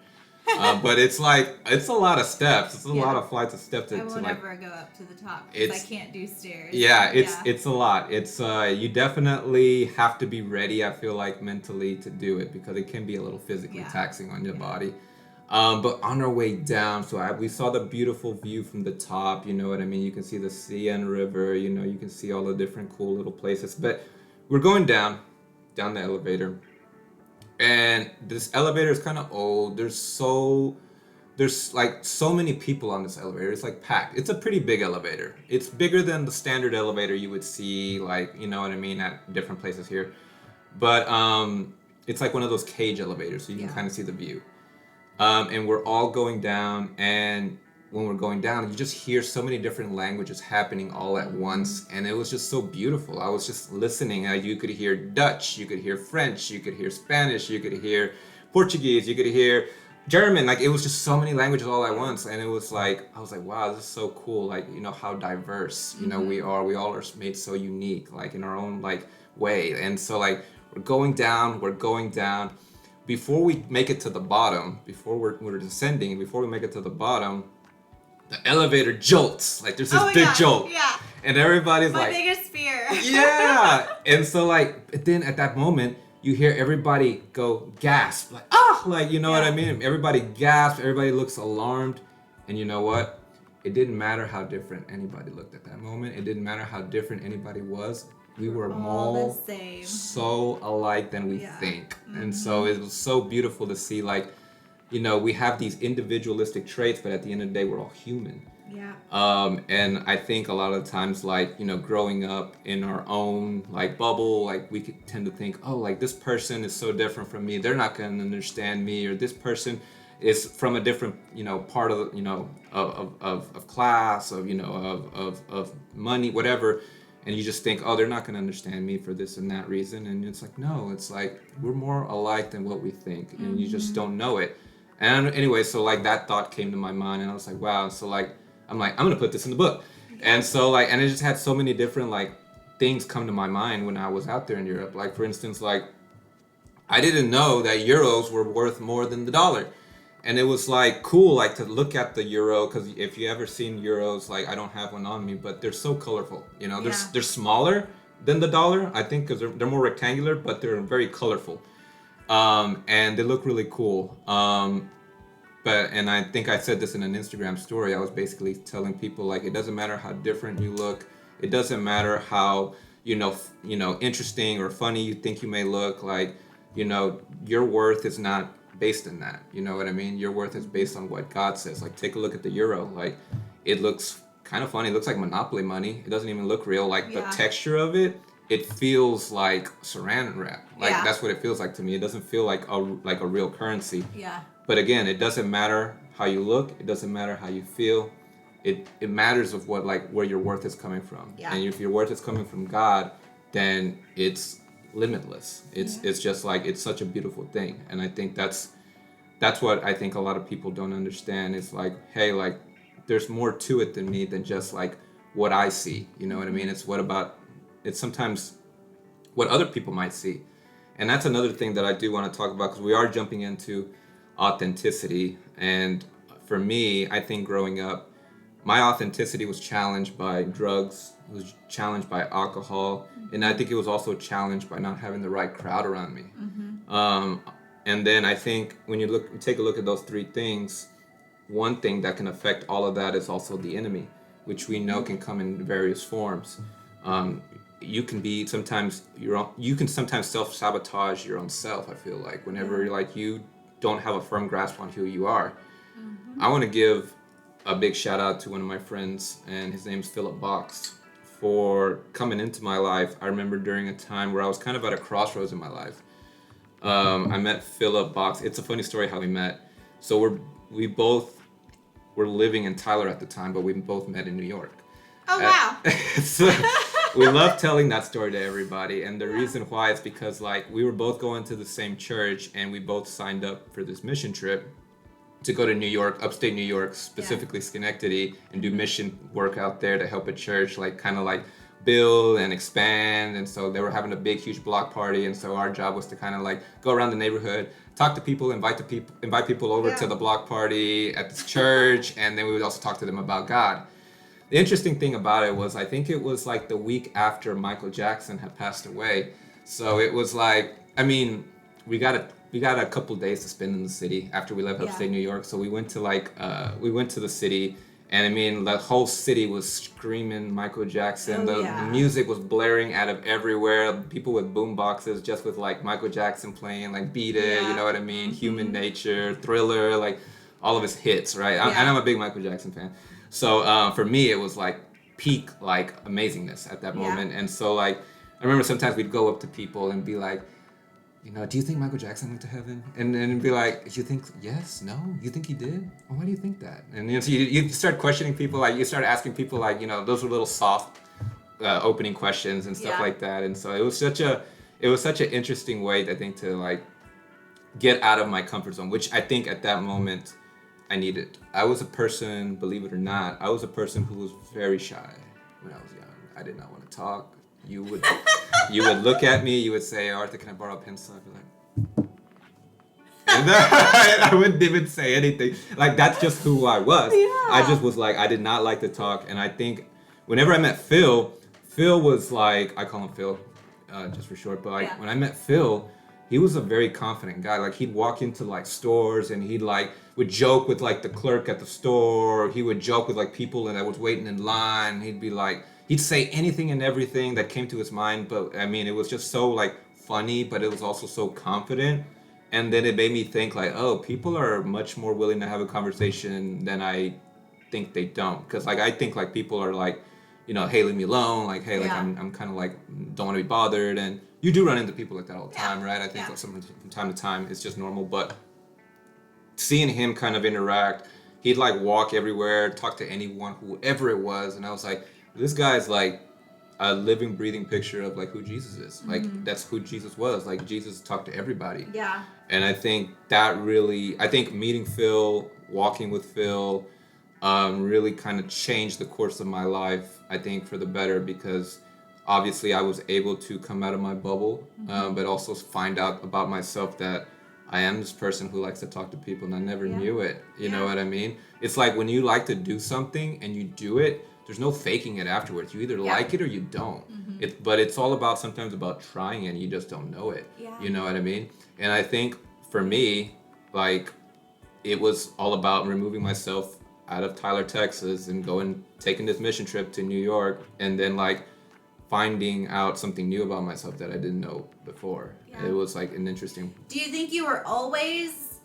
But it's a lot of steps. It's a lot of flights of steps. I will never go up to the top because I can't do stairs. Yeah, it's a lot. It's you definitely have to be ready, I feel like, mentally to do it because it can be a little physically taxing on your body. But on our way down, we saw the beautiful view from the top, you know what I mean? You can see the sea and river, you know, you can see all the different cool little places. But we're going down the elevator. And this elevator is kind of old. There's like so many people on this elevator. It's like packed. It's a pretty big elevator. It's bigger than the standard elevator you would see, like, you know what I mean, at different places here. But it's like one of those cage elevators, so you can kind of see the view. And we're all going down, and when we're going down, you just hear so many different languages happening all at once, and it was just so beautiful. I was just listening. You could hear Dutch, you could hear French, you could hear Spanish, you could hear Portuguese, you could hear German. Like, it was just so many languages all at once, and it was like, I was like, wow, this is so cool. Like, you know, how diverse, you know, we all are made so unique, like in our own like way. And so like, we're going down. Before we make it to the bottom, before we're descending, before we make it to the bottom, the elevator jolts. Like, there's this big jolt. Yeah. And everybody's My like... biggest fear. Yeah. And so, like, then at that moment, you hear everybody go gasp. Like, like, you know what I mean? Everybody gasps. Everybody looks alarmed. And you know what? it didn't matter how different anybody looked at that moment. It didn't matter how different anybody was. We were all all the same. so alike than we think. And so it was so beautiful to see, like, you know, we have these individualistic traits, but at the end of the day, we're all human. Yeah. And I think a lot of times, like, you know, growing up in our own like bubble, like we could tend to think, oh, like this person is so different from me, they're not going to understand me, or this person is from a different, you know, part of, you know, of class, of, you know, of money, whatever. And you just think, oh, they're not going to understand me for this and that reason. And it's like, no, it's like we're more alike than what we think, and you just don't know it. And anyway, so like that thought came to my mind, and I was like, wow. So like, I'm gonna put this in the book. And so like, and it just had so many different like things come to my mind when I was out there in Europe. Like, for instance, like I didn't know that euros were worth more than the dollar. And it was like cool, like to look at the euro, because if you ever seen euros, like I don't have one on me, but they're so colorful. You know, they're smaller than the dollar, I think, because they're more rectangular, but they're very colorful. And they look really cool. And I think I said this in an Instagram story. I was basically telling people, like, it doesn't matter how different you look. It doesn't matter how, you know, interesting or funny you think you may look. Like, you know, your worth is not based in that. You know what I mean? Your worth is based on what God says. Like, take a look at the euro. Like, it looks kind of funny. It looks like Monopoly money. It doesn't even look real. Like, the texture of it, it feels like saran wrap. Like, that's what it feels like to me. It doesn't feel like a real currency. Yeah. But again, it doesn't matter how you look. It doesn't matter how you feel. It matters of what, like, where your worth is coming from. Yeah. And if your worth is coming from God, then it's limitless. It's just like, it's such a beautiful thing. And I think that's what I think a lot of people don't understand. Is like, hey, like, there's more to it than me than just like what I see. You know what I mean? It's sometimes what other people might see. And that's another thing that I do want to talk about, because we are jumping into authenticity. And for me, I think growing up, my authenticity was challenged by drugs, it was challenged by alcohol, and I think it was also challenged by not having the right crowd around me. And then I think when you take a look at those three things, one thing that can affect all of that is also the enemy, which we know can come in various forms. You can sometimes self-sabotage your own self. I feel like whenever like you don't have a firm grasp on who you are. I want to give a big shout out to one of my friends, and his name's Philip Box, for coming into my life. I remember during a time where I was kind of at a crossroads in my life. I met Philip Box. It's a funny story how we met. So we both were living in Tyler at the time, but we both met in New York. Oh, wow. So we love telling that story to everybody, and the reason why is because like we were both going to the same church, and we both signed up for this mission trip to go to New York, upstate New York, specifically Schenectady, and do mission work out there to help a church like kind of like build and expand. And so they were having a big huge block party, and so our job was to kind of like go around the neighborhood, talk to people, invite people over to the block party at this church, and then we would also talk to them about God. The interesting thing about it was, I think it was like the week after Michael Jackson had passed away. So it was like, I mean, we got a couple days to spend in the city after we left upstate New York. So we went to the city, and I mean, the whole city was screaming Michael Jackson. The music was blaring out of everywhere. People with boom boxes just with like Michael Jackson playing, like Beat It, you know what I mean? Human Nature, Thriller, like all of his hits, right? And I'm a big Michael Jackson fan. So for me, it was like peak like amazingness at that moment. And so like, I remember sometimes we'd go up to people and be like, you know, do you think Michael Jackson went to heaven? And then be like, you think yes, no? You think he did? Well, why do you think that? And you know, so you start questioning people, like you start asking people, like, you know, those were little soft opening questions and stuff like that. And so it was such an interesting way, I think, to like get out of my comfort zone, which I think at that moment I needed. I was a person, believe it or not, I was a person who was very shy when I was young. I did not want to talk. You would look at me, you would say, Arthur, can I borrow a pencil? I'd be like, and I wouldn't even say anything. Like, that's just who I was. I just was like, I did not like to talk. And I think whenever I met Phil was like, I call him Phil, just for short, but like when I met Phil, he was a very confident guy. Like he'd walk into like stores and he'd like would joke with like the clerk at the store. He would joke with like people that was waiting in line. He'd be like, he'd say anything and everything that came to his mind. But I mean, it was just so like funny, but it was also so confident. And then it made me think like, oh, people are much more willing to have a conversation than I think they don't. Because like I think like people are like, hey, leave me alone. Like, hey, like I'm kind of like don't want to be bothered. And you do run into people like that all the time, right? I think like from time to time it's just normal. But seeing him kind of interact, he'd like walk everywhere, talk to anyone, whoever it was, and I was like, this guy's like a living, breathing picture of like who Jesus is. Like that's who Jesus was. Like Jesus talked to everybody. Yeah. And I think that really, I think meeting Phil, walking with Phil, really kind of changed the course of my life, I think, for the better, because obviously I was able to come out of my bubble, but also find out about myself that I am this person who likes to talk to people, and I never knew it. You know what I mean? It's like when you like to do something and you do it, there's no faking it afterwards. You either like it or you don't. But it's all about sometimes about trying it and you just don't know it. Yeah. You know what I mean? And I think for me, like, it was all about removing myself out of Tyler, Texas, and taking this mission trip to New York, and then like finding out something new about myself that I didn't know before. Yeah. It was like an interesting. Do you think you were always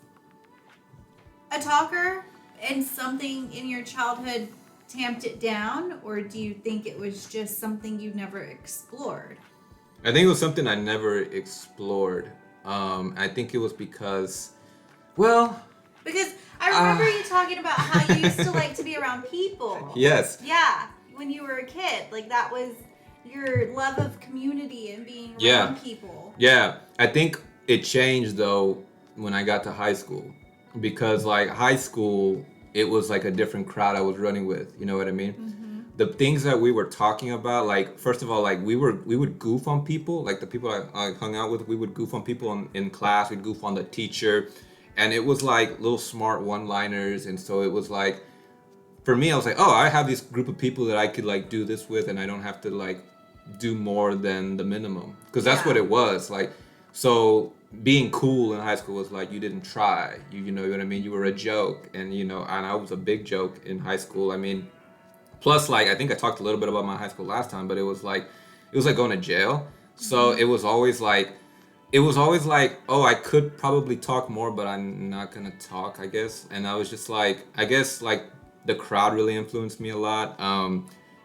a talker and something in your childhood tamped it down, or do you think it was just something you never explored? I think it was something I never explored. I think it was because I remember you talking about how you used to like to be around people. Yes. Yeah, when you were a kid. Like that was your love of community and being around people. Yeah. I think it changed though when I got to high school. Because like high school, it was like a different crowd I was running with. You know what I mean? The things that we were talking about, like, first of all, like, we would goof on people. Like, the people I hung out with, we would goof on people in class. We'd goof on the teacher. And it was, like, little smart one-liners. And so it was, like, for me, I was like, oh, I have this group of people that I could, like, do this with. And I don't have to, like, do more than the minimum. Because that's what it was. Like, so being cool in high school was, like, you didn't try. You know what I mean? You were a joke. And, and I was a big joke in high school. I mean... Plus, like, I think I talked a little bit about my high school last time, but it was like going to jail. So it was always like, oh, I could probably talk more, but I'm not going to talk, I guess. And I was just like, I guess, like, the crowd really influenced me a lot.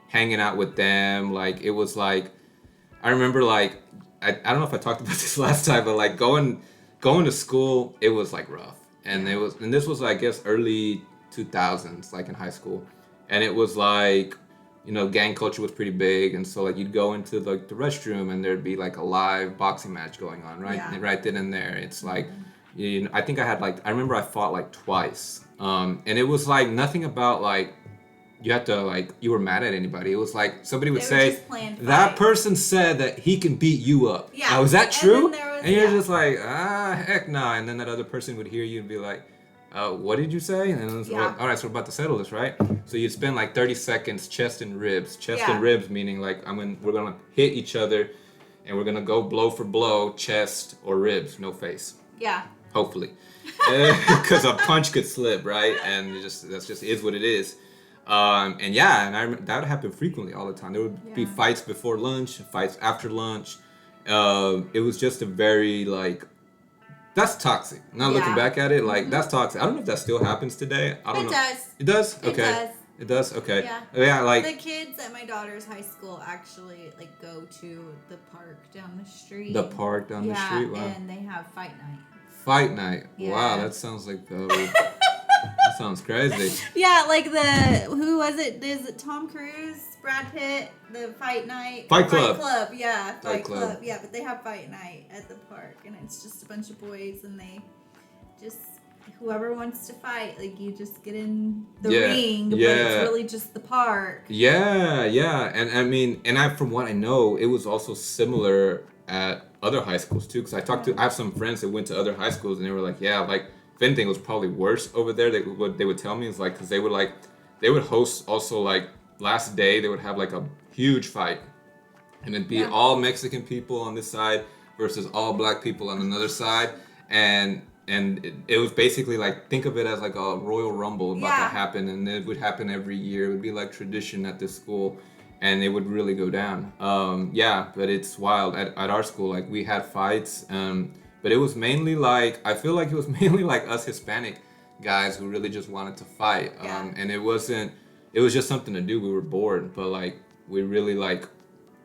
Hanging out with them, like, it was like, I remember, like, I don't know if I talked about this last time, but, like, going to school, it was, like, rough. And this was, I guess, early 2000s, like, in high school. And it was like, gang culture was pretty big. And so, like, you'd go into, like, the restroom and there'd be, like, a live boxing match going on, right? Yeah. Right then and there. It's like, I think I remember I fought, like, twice. And it was, like, nothing about, like, you had to, like, you were mad at anybody. It was, like, somebody would say, that person said that he can beat you up. Yeah. Now, is that true? And you're just like, heck nah. And then that other person would hear you and be like, what did you say? And it was, all right, so we're about to settle this, right? So you'd spend like 30 seconds chest and ribs. Chest and ribs meaning like we're gonna hit each other, and we're gonna go blow for blow, chest or ribs, no face. Yeah. Hopefully, because a punch could slip, right? And that's just is what it is. And that would happen frequently all the time. There would be fights before lunch, fights after lunch. It was just a very like. That's toxic. Now looking back at it, like that's toxic. I don't know if that still happens today. I don't know. It does. Okay. It does. Okay. Yeah. Yeah. Like the kids at my daughter's high school actually like go to the park down the street. The park down the street. Wow. And they have fight night. Fight night. Yeah. Wow, that sounds like. That sounds crazy. Yeah, like who was it? Is it Tom Cruise? Brad Pitt, the fight night. Fight Club. Fight Club. Yeah, but they have fight night at the park, and it's just a bunch of boys, and they just, whoever wants to fight, like, you just get in the ring, but it's really just the park. Yeah. And I mean, from what I know, it was also similar at other high schools, too, because I have some friends that went to other high schools, and they were like, if anything, it was probably worse over there. What they would tell me is, like, because they would host also, like, last day they would have like a huge fight, and it'd be all Mexican people on this side versus all black people on another side, and it was basically like, think of it as like a Royal Rumble about to happen, and it would happen every year. It would be like tradition at this school, and it would really go down. But it's wild. At our school, like, we had fights, but it was mainly like, I feel like it was mainly like us Hispanic guys who really just wanted to fight, and it wasn't. It was just something to do. We were bored, but like, we really like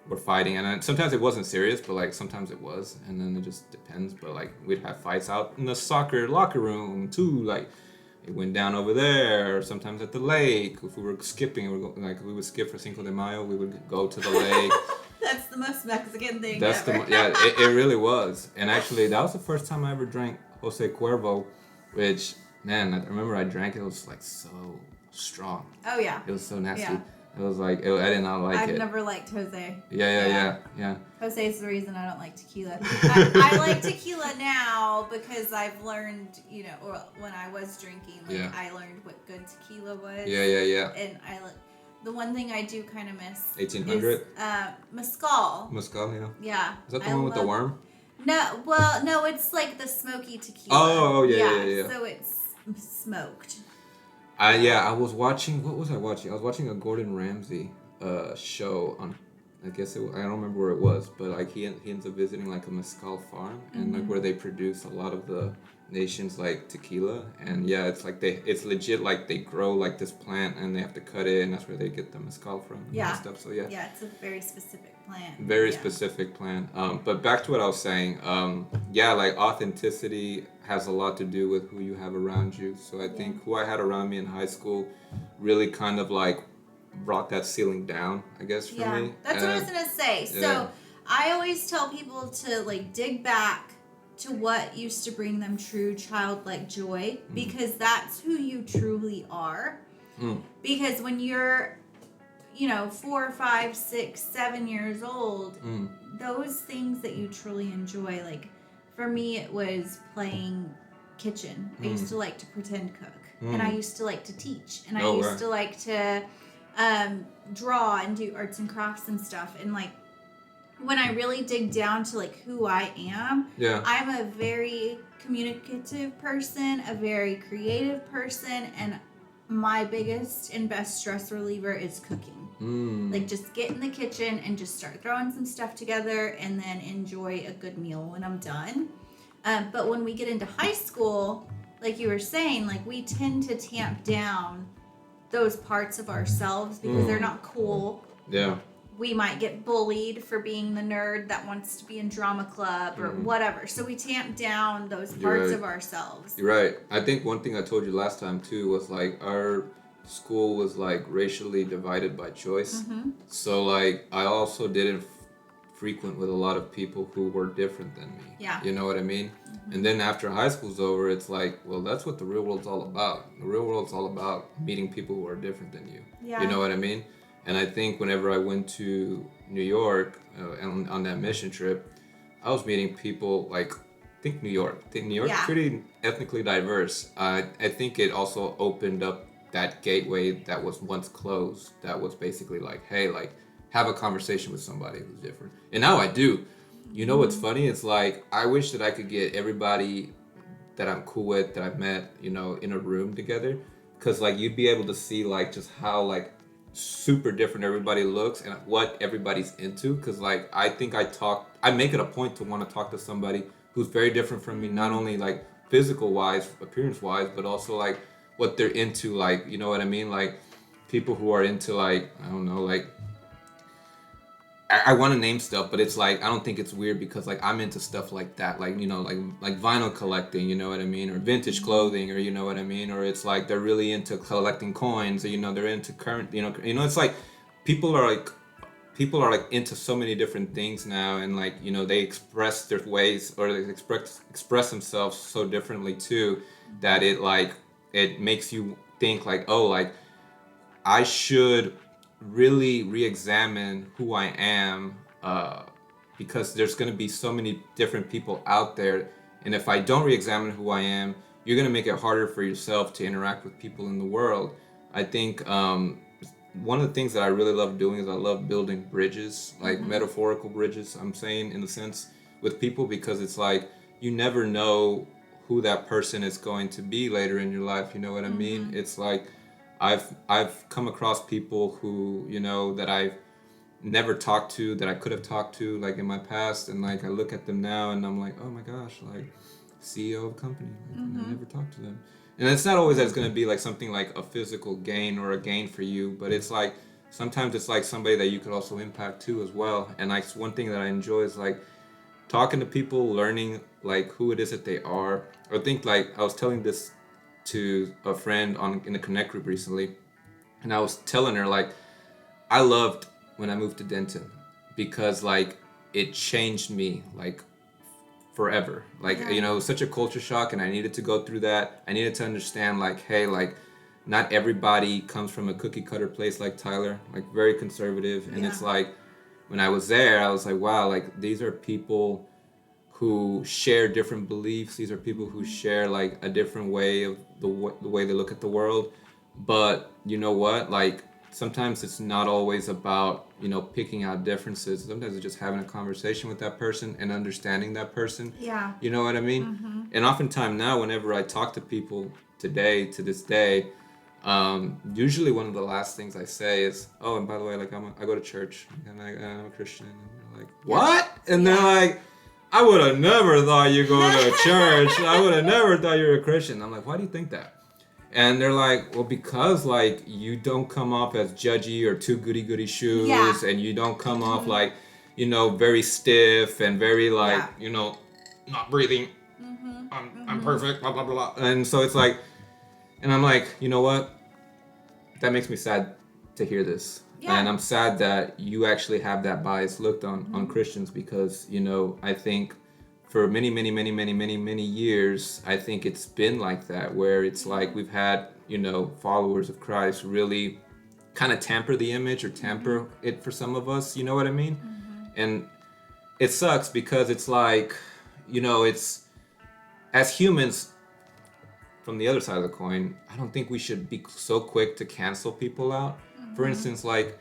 were fighting, and sometimes it wasn't serious, but like sometimes it was, and then it just depends. But like, we'd have fights out in the soccer locker room too. Like, it went down over there, or sometimes at the lake. If we were skipping, we would skip for Cinco de Mayo. We would go to the lake. That's the most Mexican thing That's ever. It really was. And actually, that was the first time I ever drank Jose Cuervo, which, man, I remember I drank it. It was like so strong. Oh yeah. It was so nasty. Yeah. It was like, I did not like it. I've never liked Jose. Yeah. Jose is the reason I don't like tequila. I like tequila now because I've learned, or when I was drinking, I learned what good tequila was. Yeah. And the one thing I do kind of miss 1800? is mezcal. Mezcal, yeah. Yeah. Is that the one with the worm? No, it's like the smoky tequila. Oh, yeah. So it's smoked. I was watching. What was I watching? I was watching a Gordon Ramsay show on. I guess I don't remember where it was, but like he ends up visiting like a mezcal farm, and like where they produce a lot of the nation's like tequila, and it's like it's legit, like they grow like this plant and they have to cut it, and that's where they get the mezcal from and stuff. So yeah, it's a very specific plant. Very specific plant. But back to what I was saying. Like authenticity has a lot to do with who you have around you. So I think who I had around me in high school really kind of like brought that ceiling down, I guess, for me. That's what I was gonna say. So I always tell people to like dig back to what used to bring them true childlike joy, because that's who you truly are. Because when you're 4, 5, 6, 7 years old, those things that you truly enjoy, like for me it was playing kitchen. I used to like to pretend cook, and I used to like to teach, and I used to like to draw and do arts and crafts and stuff. And like, when I really dig down to like who I am, I'm a very communicative person, a very creative person, and my biggest and best stress reliever is cooking. Like, just get in the kitchen and just start throwing some stuff together, and then enjoy a good meal when I'm done. But when we get into high school, like you were saying, like, we tend to tamp down those parts of ourselves because they're not cool. Yeah. We might get bullied for being the nerd that wants to be in drama club or whatever. So we tamp down those parts of ourselves. You're right. I think one thing I told you last time too was like, our school was like racially divided by choice. So like, I also didn't frequent with a lot of people who were different than me. Yeah. You know what I mean? And then after high school's over, it's like, well, that's what the real world's all about. The real world's all about meeting people who are different than you. Yeah. You know what I mean? And I think whenever I went to New York and on that mission trip, I was meeting people like, New York pretty ethnically diverse. I think it also opened up that gateway that was once closed. That was basically like, hey, like, have a conversation with somebody who's different. And now I do. You know what's funny? It's like, I wish that I could get everybody that I'm cool with, that I've met, in a room together. Because like, you'd be able to see like just how like super different everybody looks and what everybody's into. Because like, I think I make it a point to want to talk to somebody who's very different from me, not only like physical wise, appearance wise, but also like what they're into. Like, you know what I mean? Like, people who are into like, I don't know, like, I want to name stuff, but it's like, I don't think it's weird because like, I'm into stuff like that, like, like vinyl collecting, you know what I mean, or vintage clothing, or you know what I mean, or it's like they're really into collecting coins, or they're into current, it's like people are like into so many different things now, and like, they express their ways, or they express themselves so differently too, that it makes you think like, oh, like, I should really re-examine who I am, because there's going to be so many different people out there, and if I don't re-examine who I am, you're going to make it harder for yourself to interact with people in the world. I think one of the things that I really love doing is I love building bridges, like metaphorical bridges, I'm saying, in the sense with people, because it's like you never know who that person is going to be later in your life. You know what I mean? It's like I've come across people who, you know, that I've never talked to, that I could have talked to like in my past, and like I look at them now and I'm like, oh my gosh, like CEO of a company, like, and I never talked to them. And it's not always that it's going to be like something like a physical gain or a gain for you, but it's like sometimes it's like somebody that you could also impact too as well. And like one thing that I enjoy is like talking to people, learning like who it is that they are. I think like I was telling this to a friend in the Connect group recently, and I was telling her like I loved when I moved to Denton because like it changed me like forever. Like, you know, it was such a culture shock, and I needed to go through that. I needed to understand like, hey, like not everybody comes from a cookie cutter place like Tyler, like very conservative. And it's like when I was there, I was like, wow, like these are people who share different beliefs. These are people who share like a different way of the way they look at the world. But you know what? Like sometimes it's not always about, you know, picking out differences. Sometimes it's just having a conversation with that person and understanding that person. Yeah. You know what I mean? And oftentimes now, whenever I talk to people to this day, usually one of the last things I say is, oh, and by the way, like I go to church and I'm a Christian. And they're like, what? And they're like, I would have never thought you go to a church. I would have never thought you were a Christian. I'm like, why do you think that? And they're like, well, because like you don't come off as judgy or too goody shoes, and you don't come off like, you know, very stiff and very like, you know, not breathing. I'm perfect, blah blah blah. And so it's like, and I'm like, you know what? That makes me sad to hear this. Yeah. And I'm sad that you actually have that bias looked on Christians, because, you know, I think for many years, I think it's been like that, where it's like we've had, you know, followers of Christ really kind of tamper the image or tamper it for some of us, you know what I mean? And it sucks because it's like, you know, it's, as humans, from the other side of the coin, I don't think we should be so quick to cancel people out. For instance, like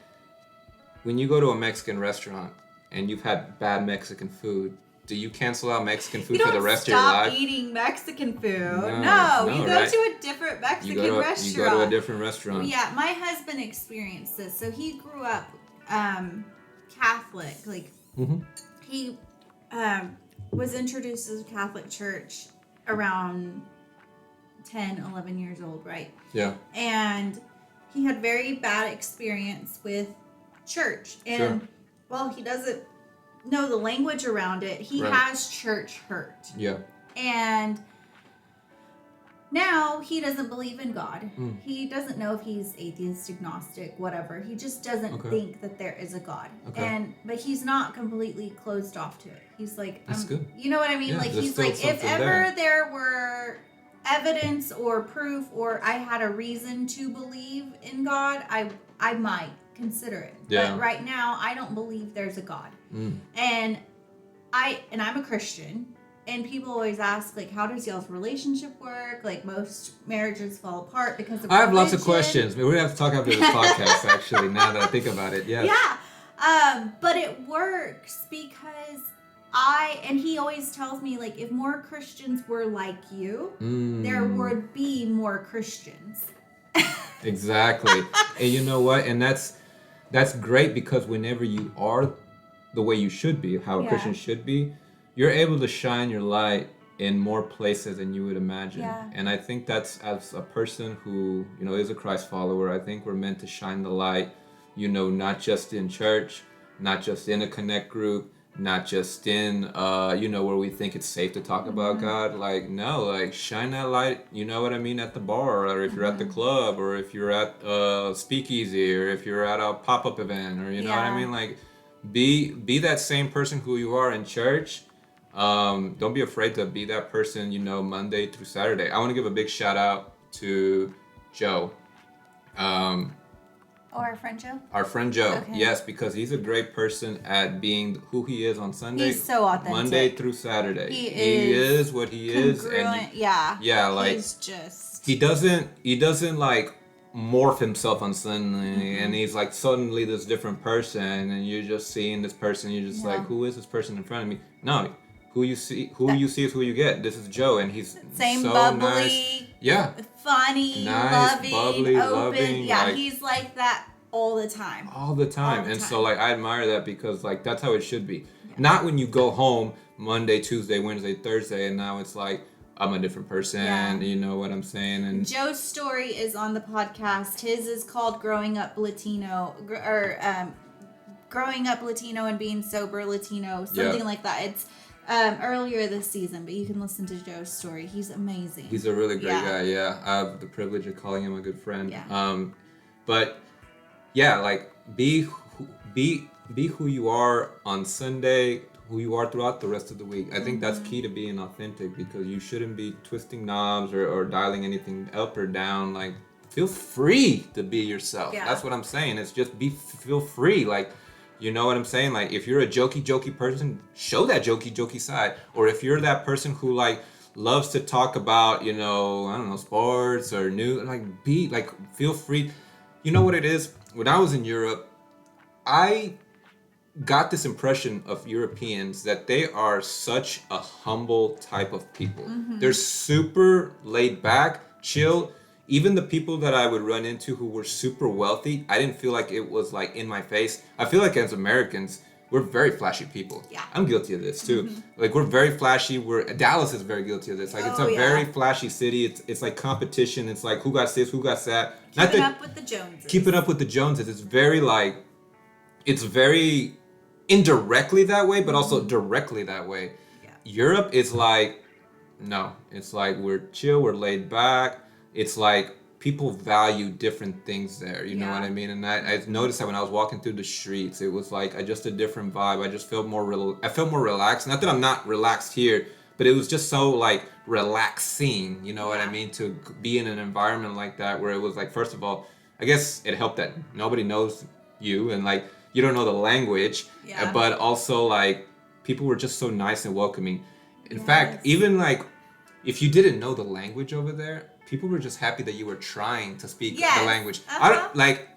when you go to a Mexican restaurant and you've had bad Mexican food, do you cancel out Mexican food for the rest of your life? Stop eating Mexican food. No, you go to a different Mexican restaurant. You go to a different restaurant. Yeah, my husband experienced this. So he grew up Catholic. Like he was introduced to the Catholic Church around 10, 11 years old, right? Yeah. And he had very bad experience with church. And well, he doesn't know the language around it. He has church hurt. Yeah. And now he doesn't believe in God. He doesn't know if he's atheist, agnostic, whatever. He just doesn't think that there is a God. But he's not completely closed off to it. He's like, that's good. You know what I mean? Yeah, like he's like, if ever there were evidence or proof or I had a reason to believe in God, I might consider it. But right now I don't believe there's a God. And I'm a Christian, and people always ask, like, how does y'all's relationship work? Like, most marriages fall apart because of I have lots of questions. We're gonna have to talk after this podcast, actually, now that I think about it. Yeah. But it works because and he always tells me, like, if more Christians were like you, there would be more Christians. Exactly. And you know what? And that's great, because whenever you are the way you should be, how a Christian should be, you're able to shine your light in more places than you would imagine. And I think that's, as a person who, you know, is a Christ follower, I think we're meant to shine the light, you know, not just in church, not just in a Connect group, not just in, you know, where we think it's safe to talk about God. Like, no, like, shine that light, you know what I mean, at the bar, or if you're at the club, or if you're at speakeasy, or if you're at a pop-up event, or you know what I mean, like, be that same person who you are in church. Don't be afraid to be that person, you know, Monday through Saturday. I want to give a big shout out to Joe. Our friend Joe? Our friend Joe, okay. Yes, because he's a great person at being who he is on Sunday. He's so authentic. Monday through Saturday. He is what he is. And yeah, like, he's just... He doesn't like morph himself on Sunday, and he's like suddenly this different person, and you're just seeing this person, you're just like, who is this person in front of me? No, who you see is who you get. This is Joe, and he's same so bubbly, nice. Yeah, funny, nice, loving, bubbly, open. loving. Yeah, like, he's like that all the time. all the time. All the And time. so like I admire that because like that's how it should be. Yeah. Not when you go home Monday, Tuesday, Wednesday, Thursday, and now it's like I'm a different person. Yeah. You know what I'm saying? And Joe's story is on the podcast. His is called Growing Up Latino, Growing Up Latino and Being Sober Latino, something like that. It's earlier this season, but you can listen to Joe's story. He's amazing. he's a really great guy. Yeah, I have the privilege of calling him a good friend. Yeah. But yeah, like be who you are on Sunday, who you are throughout the rest of the week. I think that's key to being authentic, because you shouldn't be twisting knobs or dialing anything up or down. Like, feel free to be yourself. Yeah. That's what I'm saying. It's just feel free. Like, you know what I'm saying? Like, if you're a jokey person, show that jokey side. Or if you're that person who like loves to talk about, you know, I don't know, sports or feel free. You know what it is? When I was in Europe, I got this impression of Europeans that they are such a humble type of people. They're super laid back, chill. Even the people that I would run into who were super wealthy, I didn't feel like it was like in my face. I feel like as Americans, we're very flashy people. Yeah. I'm guilty of this too. Like, we're very flashy. Dallas is very guilty of this. Like, it's a very flashy city. It's like competition. It's like who got this, who got that. Keeping up with the Joneses. Keeping up with the Joneses. It's very indirectly that way, but also directly that way. Yeah. Europe is like, no. It's like we're chill, we're laid back. It's like people value different things there. You know what I mean? And I noticed that when I was walking through the streets, it was like just a different vibe. I just felt I felt more relaxed. Not that I'm not relaxed here, but it was just so like relaxing. You know what I mean? To be in an environment like that, where it was like, first of all, I guess it helped that nobody knows you, and like you don't know the language, but also like people were just so nice and welcoming. In fact, even like if you didn't know the language over there, people were just happy that you were trying to speak the language. I don't like.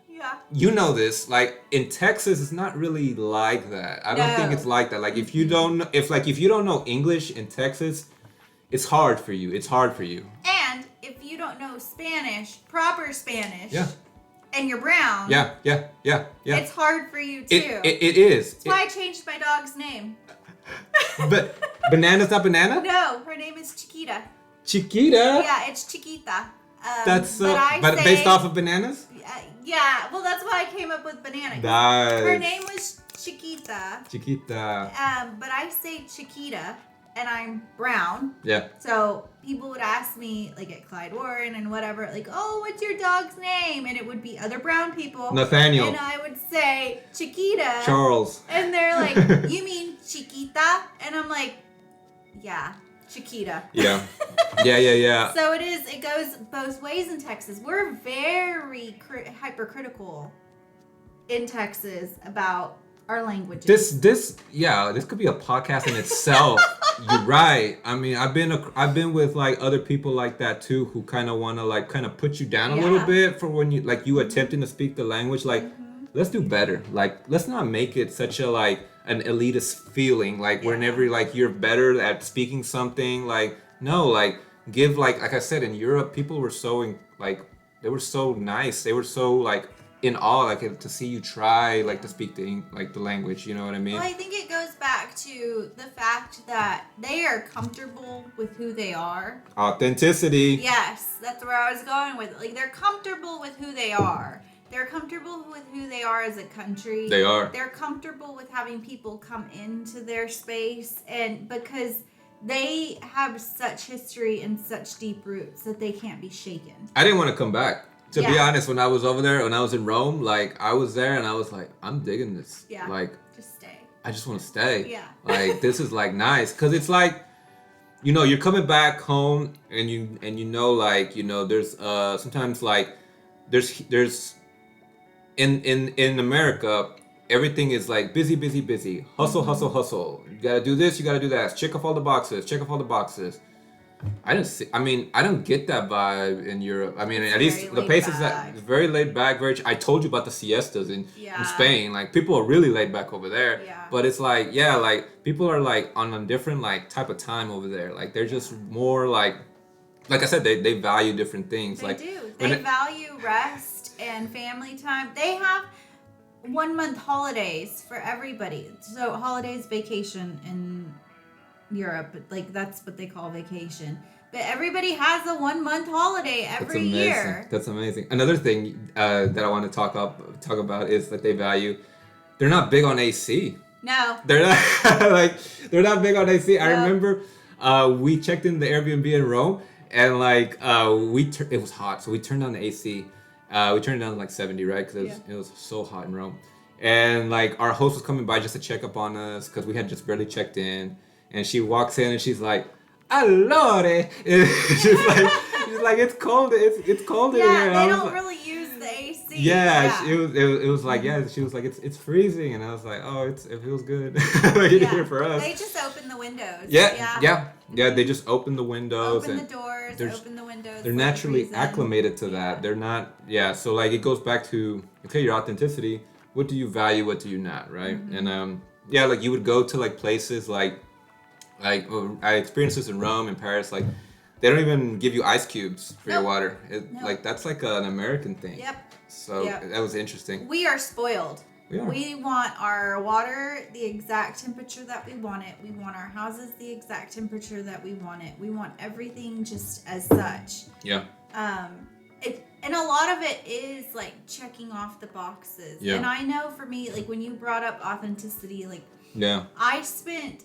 Yeah. You know this, like in Texas, it's not really like that. I don't think it's like that. Like if you don't know English in Texas, it's hard for you. And if you don't know Spanish, proper Spanish, and you're brown, it's hard for you too. It is. That's why I changed my dog's name. But Banana's not Banana? No, her name is Chiquita. Chiquita? Yeah, it's Chiquita. That's but based off of bananas? Yeah, well, that's why I came up with banana. Nice. Her name was Chiquita. Chiquita. But I say Chiquita, and I'm brown. Yeah. So people would ask me, like at Clyde Warren and whatever, like, oh, what's your dog's name? And it would be other brown people. Nathaniel. And I would say Chiquita. Charles. And they're like, you mean Chiquita? And I'm like, yeah, Chiquita. Yeah. Yeah. So it goes both ways in Texas. We're very hypercritical in Texas about our languages. This could be a podcast in itself. You're right. I mean, I've been with like other people like that too, who kind of want to like kind of put you down a little bit for when you attempting to speak the language. Like, let's do better. Like, let's not make it such a like an elitist feeling. Like whenever like you're better at speaking something. Like, no, like give like I said, in Europe, people were so they were so nice. They were so like in awe, like to see you try like to speak the language. You know what I mean? Well, I think it goes back to the fact that they are comfortable with who they are. Authenticity. Yes, that's where I was going with it. Like, they're comfortable with who they are. They're comfortable with who they are as a country. They are. They're comfortable with having people come into their space, and because they have such history and such deep roots that they can't be shaken. I didn't want to come back. To be honest, when I was over there, when I was in Rome, like I was there and I was like, I'm digging this. Yeah. Like, just stay. I just want to stay. Yeah. Like, this is like nice, because it's like, you know, you're coming back home and you know, like, you know, there's sometimes like there's in America, everything is like busy, hustle. You gotta do this, you gotta do that. Check off all the boxes. I didn't see. I mean, I don't get that vibe in Europe. I mean, It's at least very the laid places back. that very laid back. Very. I told you about the siestas in Yeah. Spain. Like people are really laid back over there. Yeah. But it's like like people are like on a different like type of time over there. Like they're just more like I said, they value different things. They like do. when They value rest and family time. They have 1 month holidays for everybody. So holidays, vacation in Europe, like that's what they call vacation. But everybody has a 1 month holiday every year. That's amazing. Another thing that I want to talk about is that they value. They're not big on AC. No. They're not like they're not big on AC. I No. remember we checked in the Airbnb in Rome, and like it was hot, so we turned on the AC. We turned it down to like 70, right? Because it was so hot in Rome, and like our host was coming by just to check up on us because we had just barely checked in, and she walks in and she's like, "Allora," she's like, "It's cold. It's cold in here." Yeah, And they I was don't like, really use the AC. yeah, it was like she was like it's freezing, and I was like, oh, it feels good here for us. They just open the windows. Yeah. They just open the windows Open and the doors, open the windows. they're let it naturally breeze in. acclimated to that. They're not so like it goes back to your authenticity. What do you value? What do you not? Right? Mm-hmm. And like you would go to like places like I experienced this in Rome and Paris. Like they don't even give you ice cubes for your Nope. water. Nope. Like that's like an American thing. Yep. So Yep. that was interesting. We are spoiled. We are. We want our water the exact temperature that we want it. We want our houses the exact temperature that we want it. We want everything just as such. Yeah. And a lot of it is like checking off the boxes. Yeah. And I know for me, like when you brought up authenticity, like Yeah. I spent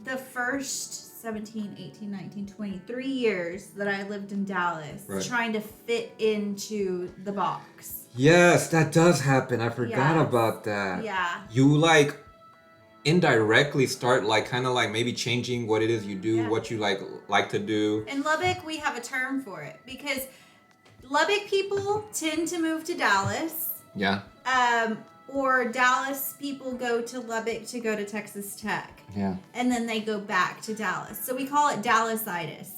the first 17, 18, 19, 20, 3 years that I lived in Dallas Right. trying to fit into the box. Yes, that does happen. I forgot Yes. about that. Yeah. You like indirectly start like kind of like maybe changing what it is you do, Yeah. what you like to do. In Lubbock, we have a term for it because Lubbock people tend to move to Dallas. Yeah. Or Dallas people go to Lubbock to go to Texas Tech. Yeah. And then they go back to Dallas. So we call it Dallasitis.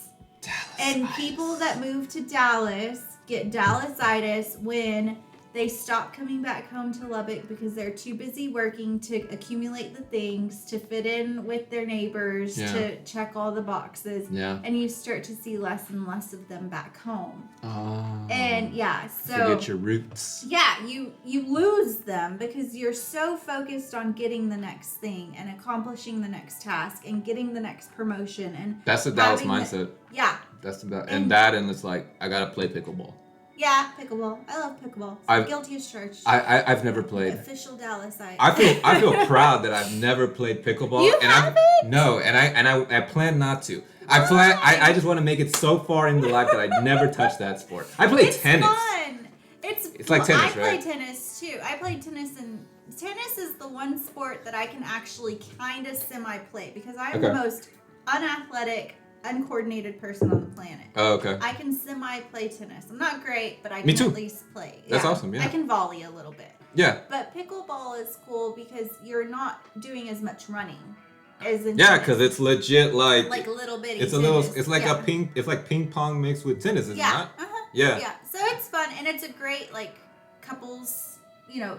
And people that move to Dallas get Dallasitis when they stop coming back home to Lubbock because they're too busy working to accumulate the things, to fit in with their neighbors, to check all the boxes. Yeah. And you start to see less and less of them back home. Oh. And so forget your roots. yeah, you lose them because you're so focused on getting the next thing and accomplishing the next task and getting the next promotion and That's the Dallas having mindset. yeah. That's about And- and it's like I gotta play pickleball. Yeah, pickleball. I love pickleball. I've- Guilty as charged. I've never played. Official Dallasite. I feel proud that I've never played pickleball. You and haven't? No, and I plan not to. I just want to make it so far into life that I never touch that sport. I play It's tennis. fun. It's like tennis, I play right? tennis too. I played tennis, and tennis is the one sport that I can actually kind of semi-play because I am the Okay. most unathletic, uncoordinated person on the planet. Oh, okay. I can semi-play tennis. I'm not great, but I Me can too. at least play. That's awesome, yeah. I can volley a little bit. Yeah. But pickleball is cool because you're not doing as much running as in Yeah, tennis. because it's legit like like little bitty it's a little tennis. it's like yeah. it's like ping pong mixed with tennis, is it Yeah. not? Uh-huh. Yeah. Yeah. So it's fun and it's a great like couples,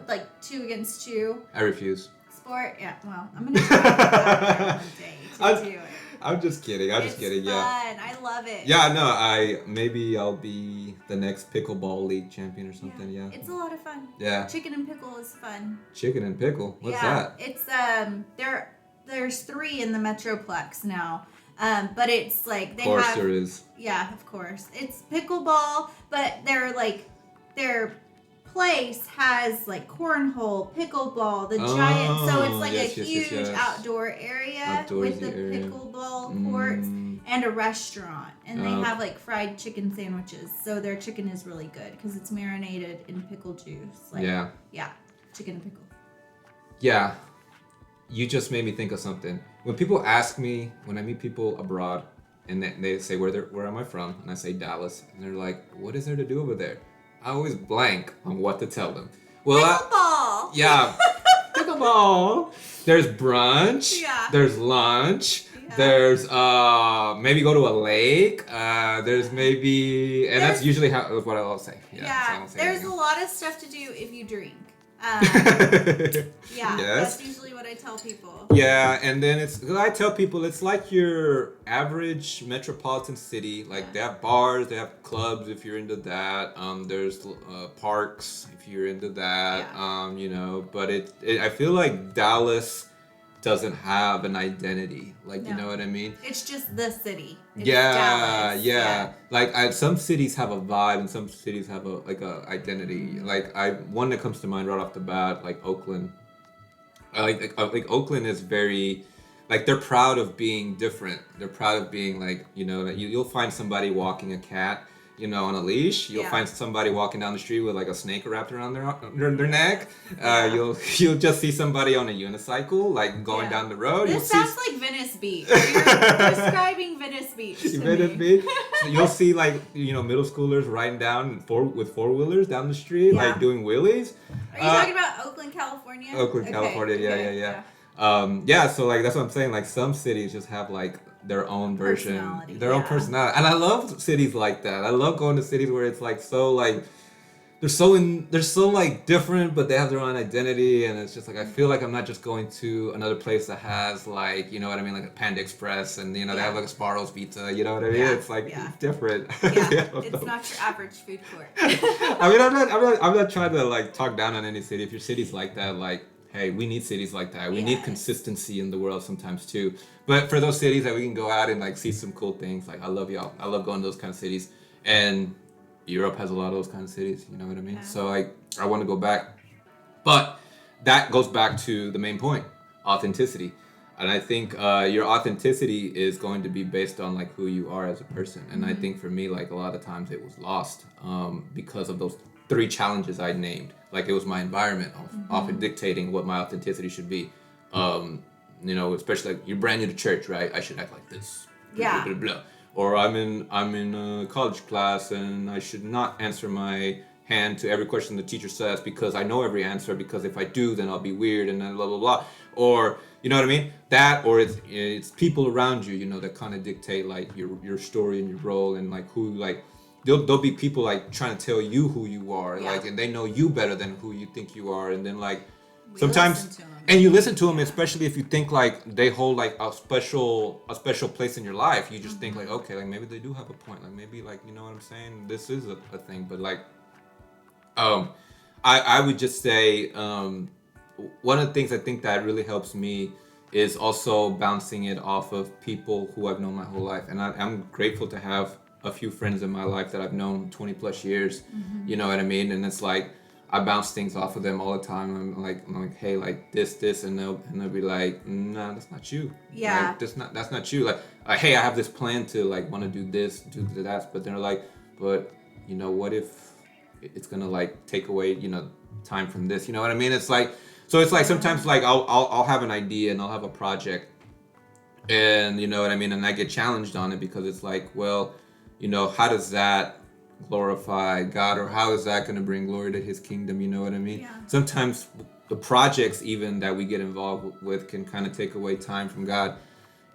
like 2 against 2 I refuse. sport. Yeah. Well, I'm gonna try that one day to do it. I'm just kidding. I'm just It's kidding. fun. Yeah. I love it. Yeah, no, maybe I'll be the next pickleball league champion or something. Yeah. It's a lot of fun. Yeah. Chicken and pickle is fun. Chicken and pickle. What's yeah, that? It's there's 3 in the Metroplex now. But it's like they Of course have there is. yeah, of course. It's pickleball, but their place has like cornhole, pickleball, the giant so it's like yes, a yes, huge yes. outdoor area with the Outdoorsy area. pickleball courts and a restaurant. And they Oh. have like fried chicken sandwiches. So their chicken is really good because it's marinated in pickle juice. Like, Yeah. Yeah, chicken and pickle. Yeah. You just made me think of something. When people ask me, when I meet people abroad, and they say, where am I from? And I say Dallas. And they're like, what is there to do over there? I always blank on what to tell them. Well, Pickleball! yeah. Pickleball. There's brunch. Yeah. There's lunch. Yeah. There's maybe go to a lake. There's maybe, and that's usually what I'll say. Yeah. So There's a lot of stuff to do if you drink. That's usually what I tell people. Yeah, and then I tell people it's like your average metropolitan city. Like they have bars, they have clubs if you're into that. There's parks if you're into that. But I feel like Dallas doesn't have an identity. Like, you know what I mean? It's just the city. It's Dallas. Yeah. Like some cities have a vibe and some cities have a identity. Like one that comes to mind right off the bat, like Oakland. Like Oakland is very, like they're proud of being different. They're proud of being like, that you'll find somebody walking a cat, on a leash. You'll find somebody walking down the street with like a snake wrapped around their neck. You'll just see somebody on a unicycle like going down the road. This sounds like Venice Beach. You're describing Venice Beach. Venice Beach. So you'll see like middle schoolers riding down with 4-wheelers down the street, like doing wheelies. Are you talking about Oakland, California? California. Yeah. So like that's what I'm saying. Like some cities just have like their own version, their own personality, and I love cities like that. I love going to cities where it's like so like they're so like different, but they have their own identity, and it's just like I feel like I'm not just going to another place that has like like a Panda Express, and they have like a Sparrow's Pizza. You know what I mean? It's like different. It's not your average food court. I mean, I'm not trying to like talk down on any city. If your city's like that, like, hey, we need cities like that. We need consistency in the world sometimes too. But for those cities that we can go out and like see some cool things, like I love y'all. I love going to those kind of cities, and Europe has a lot of those kind of cities. You know what I mean? Yeah. So like I want to go back, but that goes back to the main point: authenticity. And I think your authenticity is going to be based on like who you are as a person. And I think for me, like a lot of times it was lost because of those 3 challenges I named. Like it was my environment often dictating what my authenticity should be. Especially like you're brand new to church, right? I should act like this. Blah, blah, blah, blah. Or I'm in a college class and I should not answer my hand to every question the teacher says because I know every answer, because if I do, then I'll be weird and then blah, blah, blah. Or, you know what I mean? That, or it's people around you, that kind of dictate like your story and your role, and like who, like, there'll be people like trying to tell you who you are, like, and they know you better than who you think you are. And then like, sometimes, and you listen to them, especially if you think like they hold like a special place in your life. You just think like, okay, like maybe they do have a point. Like maybe like, you know what I'm saying? This is a thing. But like, I would just say, one of the things I think that really helps me is also bouncing it off of people who I've known my whole life. And I'm grateful to have a few friends in my life that I've known 20 plus years. You know what I mean? And it's like, I bounce things off of them all the time. I'm like, hey, like this, and they'll be like, no, that's not you. Yeah. Like, that's not you. Like, hey, I have this plan to like want to do this, do that, but they're like, but what if it's gonna like take away, time from this? You know what I mean? It's like, so it's like sometimes like I'll have an idea and I'll have a project, and you know what I mean, and I get challenged on it because it's like, well, how does that glorify God, or how is that going to bring glory to his kingdom? You know what I mean? Yeah. Sometimes the projects even that we get involved with can kind of take away time from God,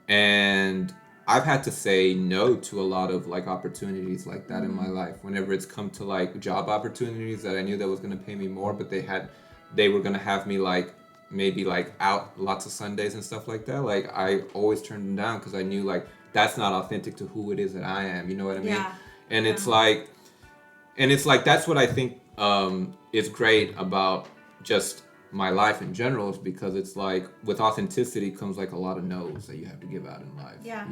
and I've had to say no to a lot of like opportunities like that in my life whenever it's come to like job opportunities that I knew that was going to pay me more, but they were going to have me like maybe like out lots of Sundays and stuff like that. Like I always turned them down because I knew like that's not authentic to who it is that I am. You know what I mean? Yeah. And it's like, that's what I think is great about just my life in general, is because it's like with authenticity comes like a lot of no's that you have to give out in life. Yeah.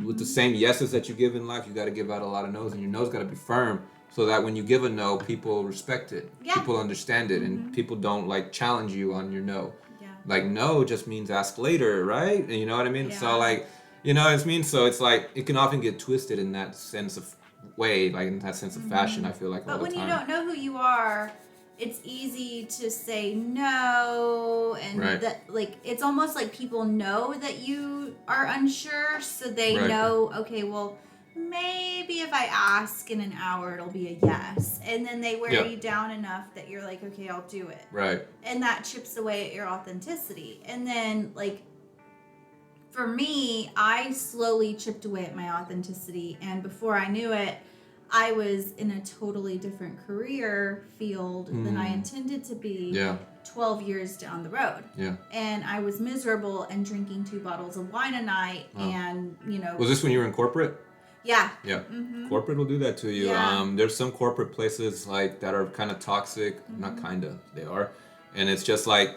With the same yeses that you give in life, you got to give out a lot of no's, and your no's got to be firm so that when you give a no, people respect it. Yeah. People understand it, and people don't like challenge you on your no. Yeah. Like no just means ask later, right? And you know what I mean? Yeah. So like, you know what I mean? So it's like it can often get twisted in that sense of way, like in that sense of fashion, I feel like. But when you don't know who you are, it's easy to say no, and that like it's almost like people know that you are unsure, so they know, okay, well, maybe if I ask in an hour it'll be a yes, and then they wear you down enough that you're like, okay, I'll do it, and that chips away at your authenticity. And then like for me, I slowly chipped away at my authenticity, and before I knew it, I was in a totally different career field than I intended to be. Yeah. 12 years down the road. Yeah. And I was miserable and drinking 2 bottles of wine a night. And, Was this when you were in corporate? Yeah. Yeah. Corporate will do that to you. Yeah. There's some corporate places like that are kind of toxic. Not kind of, they are. And it's just like,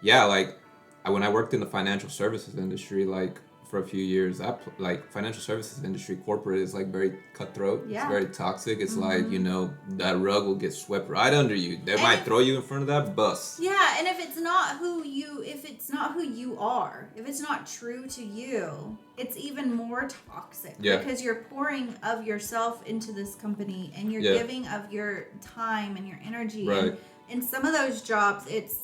yeah, like when I worked in the financial services industry, like for a few years, like financial services industry, corporate is like very cutthroat. Yeah. It's very toxic. It's like, that rug will get swept right under you. They might throw you in front of that bus. Yeah, and if it's not who you are, if it's not true to you, it's even more toxic. Yeah. Because you're pouring of yourself into this company, and you're giving of your time and your energy. Right. And in some of those jobs, it's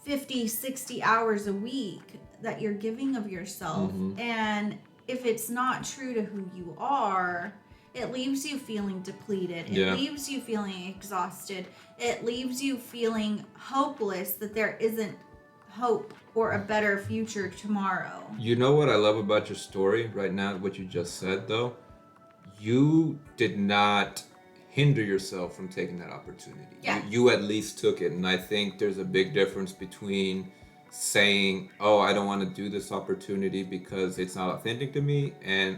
50, 60 hours a week that you're giving of yourself. And if it's not true to who you are, it leaves you feeling depleted. It leaves you feeling exhausted. It leaves you feeling hopeless that there isn't hope or a better future tomorrow. You know what I love about your story right now, what you just said though? You did not hinder yourself from taking that opportunity. Yeah. You at least took it. And I think there's a big difference between saying, oh, I don't want to do this opportunity because it's not authentic to me,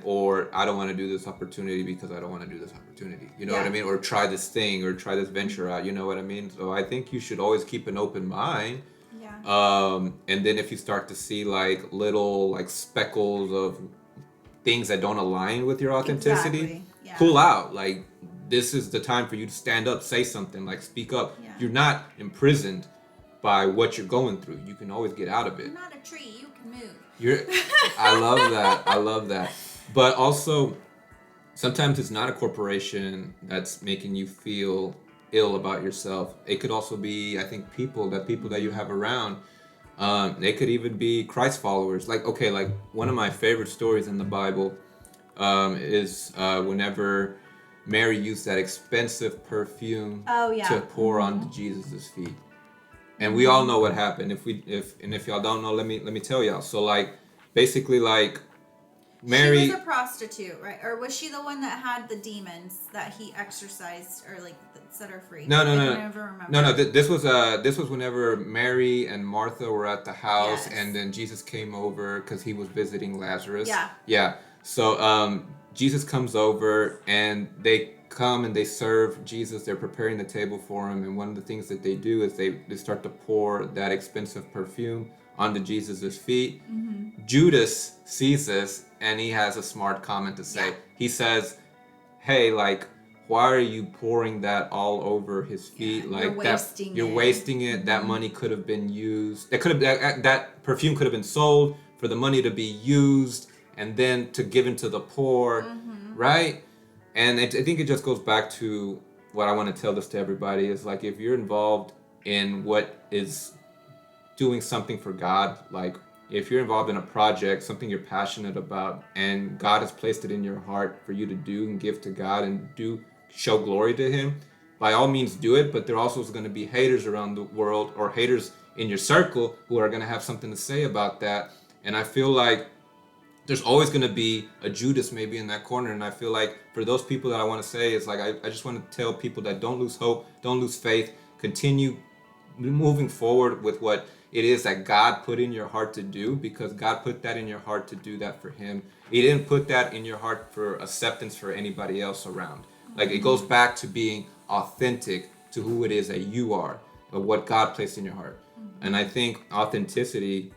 or I don't want to do this opportunity because I don't want to do this opportunity. You know what I mean? Or try this thing or try this venture out. You know what I mean? So I think you should always keep an open mind. Yeah. And then if you start to see like little like speckles of things that don't align with your authenticity, Exactly. Yeah. pull out. Like, this is the time for you to stand up, say something, like speak up. Yeah. You're not imprisoned by what you're going through. You can always get out of it. You're not a tree. You can move. I love that. I love that. But also, sometimes it's not a corporation that's making you feel ill about yourself. It could also be, I think, people that you have around. They could even be Christ followers. Like, okay, like one of my favorite stories in the Bible is whenever Mary used that expensive perfume to pour onto Jesus' feet. And we all know what happened. If y'all don't know, let me tell y'all. So like basically like Mary, she was a prostitute, right? Or was she the one that had the demons that he exorcised or like set her free? No. I never remember. No. This was whenever Mary and Martha were at the house, and then Jesus came over because he was visiting Lazarus. Yeah. So Jesus comes over, and they come and they serve Jesus. They're preparing the table for him, and one of the things that they do is they start to pour that expensive perfume onto Jesus's feet. Judas sees this, and he has a smart comment to say. He says, "Hey, like, why are you pouring that all over his feet? Like you're wasting it. That money could have been used. That perfume could have been sold for the money to be used and then to given to the poor, right?" And I think it just goes back to what I want to tell this to everybody is like, if you're involved in what is doing something for God, like if you're involved in a project, something you're passionate about, and God has placed it in your heart for you to do and give to God and show glory to him, by all means do it. But there also is going to be haters around the world, or haters in your circle, who are going to have something to say about that. And I feel like there's always going to be a Judas maybe in that corner. And I feel like for those people that I want to say is like, I just want to tell people that don't lose hope, don't lose faith, continue moving forward with what it is that God put in your heart to do, because God put that in your heart to do that for him. He didn't put that in your heart for acceptance for anybody else around. Like, it goes back to being authentic to who it is that you are, or what God placed in your heart. And I think authenticity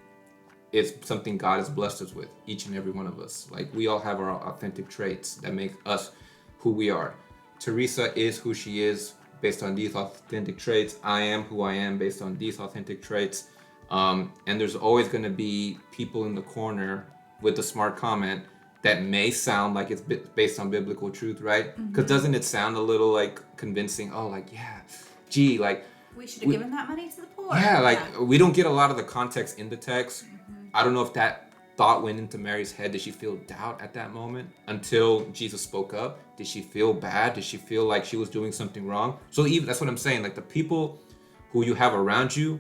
is something God has blessed us with, each and every one of us. Like, we all have our authentic traits that make us who we are. Teresa is who she is based on these authentic traits. I am who I am based on these authentic traits. And there's always going to be people in the corner with a smart comment that may sound like it's based on biblical truth, right? Because doesn't it sound a little like convincing? Oh, like, yeah, gee, like, we should have given that money to the poor. Yeah, like we don't get a lot of the context in the text. I don't know if that thought went into Mary's head. Did she feel doubt at that moment until Jesus spoke up? Did she feel bad? Did she feel like she was doing something wrong? So even that's what I'm saying. Like, the people who you have around you,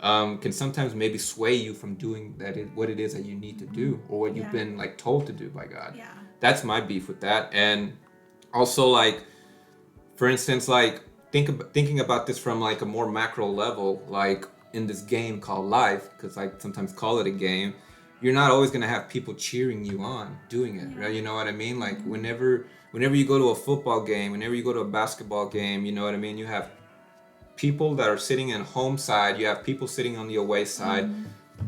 can sometimes maybe sway you from doing what it is that you need to do, or what you've been like told to do by God. Yeah. That's my beef with that. And also, like, for instance, like thinking about this from like a more macro level, like in this game called life, because I sometimes call it a game. You're not always gonna have people cheering you on doing it, right? You know what I mean? Like whenever you go to a football game, whenever you go to a basketball game, you know what I mean? You have people that are sitting in home side, you have people sitting on the away side.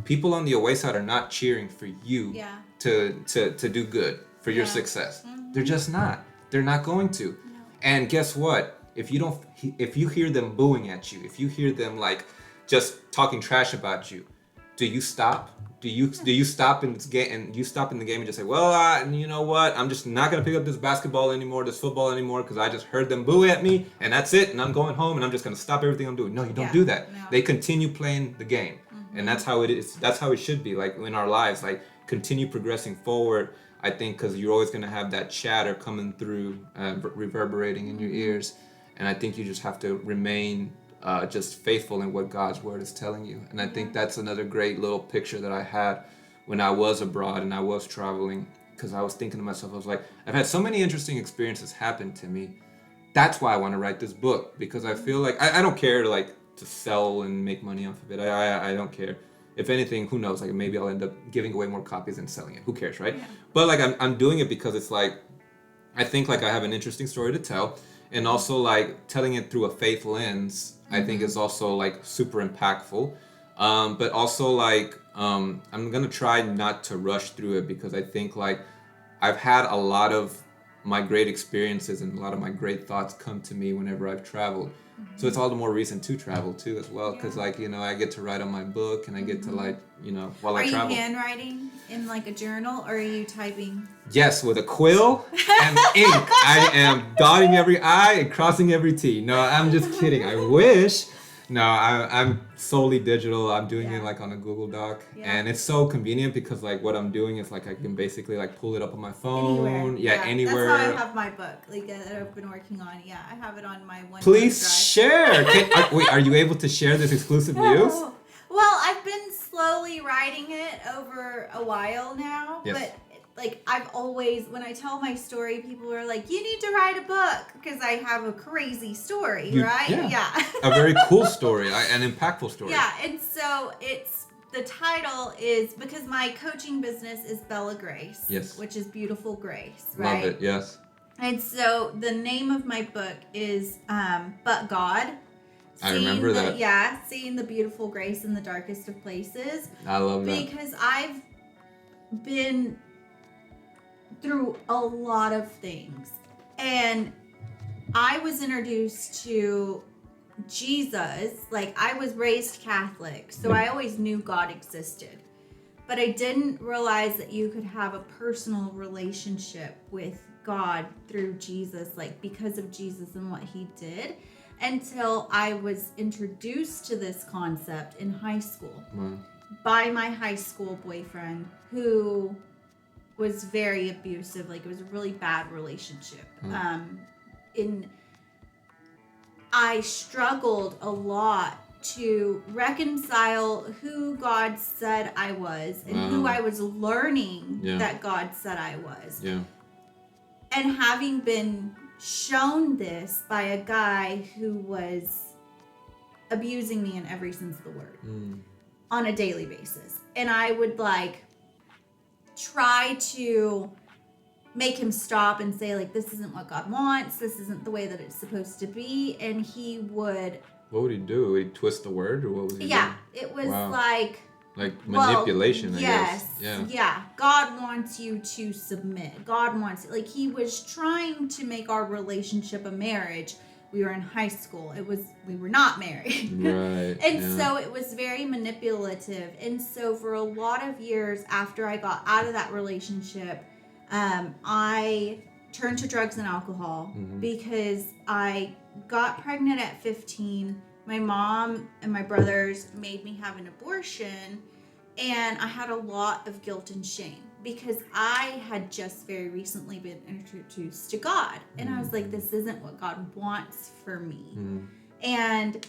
People on the away side are not cheering for you to do good, for your success. They're just not. They're not going to. No. And guess what? If you hear them booing at you, if you hear them like just talking trash about you, do you stop? Do you stop in this game, and you stop in the game and just say, well, you know what? I'm just not gonna pick up this basketball anymore, this football anymore, because I just heard them boo at me, and that's it. And I'm going home, and I'm just gonna stop everything I'm doing. No, you don't do that. No. They continue playing the game, and that's how it is. That's how it should be. Like in our lives, like continue progressing forward. I think because you're always gonna have that chatter coming through, reverberating in your ears, and I think you just have to remain just faithful in what God's word is telling you. And I think that's another great little picture that I had when I was abroad and I was traveling, because I was thinking to myself, I was like, I've had so many interesting experiences happen to me. That's why I want to write this book, because I feel like I don't care to sell and make money off of it. I don't care. If anything, who knows, like maybe I'll end up giving away more copies and selling it. Who cares, right? Yeah. But like I'm doing it because it's like, I think like I have an interesting story to tell, and also like telling it through a faith lens, I think is also like super impactful. But also like I'm gonna try not to rush through it, because I think like I've had a lot of my great experiences and a lot of my great thoughts come to me whenever I've traveled. So it's all the more reason to travel too as well, because like, you know, I get to write on my book, and I get to like, you know, while I travel. Are you handwriting in like a journal, or are you typing? Yes, with a quill and ink. I am dotting every I and crossing every T. No, I'm just kidding. I wish. No, I'm solely digital. I'm doing it like on a Google Doc, and it's so convenient because like what I'm doing is like I can basically like pull it up on my phone. Anywhere. Yeah, anywhere. That's how I have my book, like that I've been working on. Yeah, I have it on my one. Please share. Wait, are you able to share this exclusive news? Well, I've been slowly writing it over a while now, but like I've always, when I tell my story, people are like, you need to write a book, because I have a crazy story, right? Yeah. A very cool story, an impactful story. Yeah, and so the title is, because my coaching business is Bella Grace, which is beautiful grace, right? Love it, yes. And so the name of my book is But God. I remember that. Yeah, seeing the beautiful grace in the darkest of places. I love that. Because I've been through a lot of things, and I was introduced to Jesus. Like, I was raised Catholic, so I always knew God existed, but I didn't realize that you could have a personal relationship with God through Jesus, like because of Jesus and what he did, until I was introduced to this concept in high school by my high school boyfriend, who was very abusive. Like, it was a really bad relationship. I struggled a lot to reconcile who God said I was and who I was learning that God said I was. Yeah. And having been shown this by a guy who was abusing me in every sense of the word on a daily basis. And I would like try to make him stop and say, like, this isn't what God wants, this isn't the way that it's supposed to be. And he would... What would he do? Would he twist the word, or what was he doing? It was like manipulation, I guess. Yeah. Yeah. God wants you to submit. God wants... Like, he was trying to make our relationship a marriage. We were in high school. We were not married. Right. And so it was very manipulative. And so for a lot of years after I got out of that relationship, I turned to drugs and alcohol because I got pregnant at 15. My mom and my brothers made me have an abortion, and I had a lot of guilt and shame because I had just very recently been introduced to God, and I was like, this isn't what God wants for me. And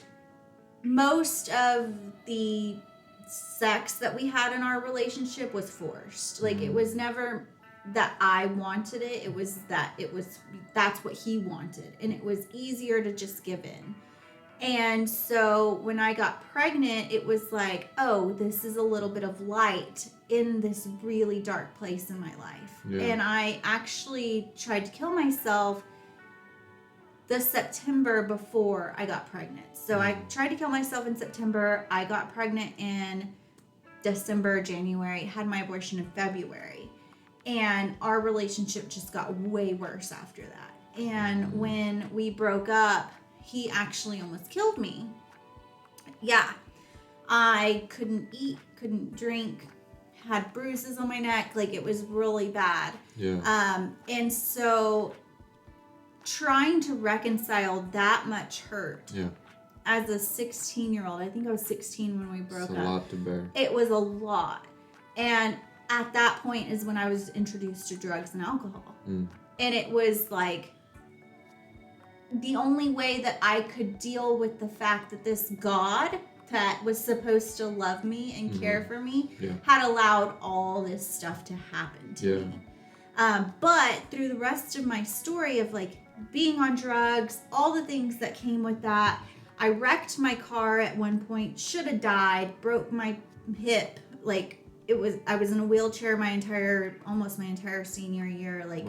most of the sex that we had in our relationship was forced. Like, it was never that I wanted it. It was that's what he wanted. And it was easier to just give in. And so when I got pregnant, it was like, oh, this is a little bit of light in this really dark place in my life. Yeah. And I actually tried to kill myself the September before I got pregnant. So I tried to kill myself in September. I got pregnant in December, January, had my abortion in February. And our relationship just got way worse after that. And when we broke up, he actually almost killed me. Yeah. I couldn't eat, couldn't drink, had bruises on my neck. Like, it was really bad. Yeah. And so trying to reconcile that much hurt as a 16-year-old, I think I was 16 when we broke up. It's a lot to bear. It was a lot. And at that point is when I was introduced to drugs and alcohol. And it was like, the only way that I could deal with the fact that this God that was supposed to love me and care for me had allowed all this stuff to happen to me. But through the rest of my story of like being on drugs, all the things that came with that, I wrecked my car at one point, should have died, broke my hip. Like, I was in a wheelchair almost my entire senior year. Like,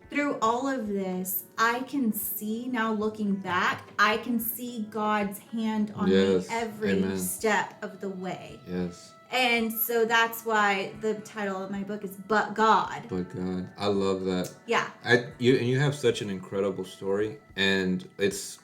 through all of this, I can see now, looking back, I can see God's hand on me every step of the way. Yes. And so that's why the title of my book is But God. But God. I love that. Yeah. You have such an incredible story, and it's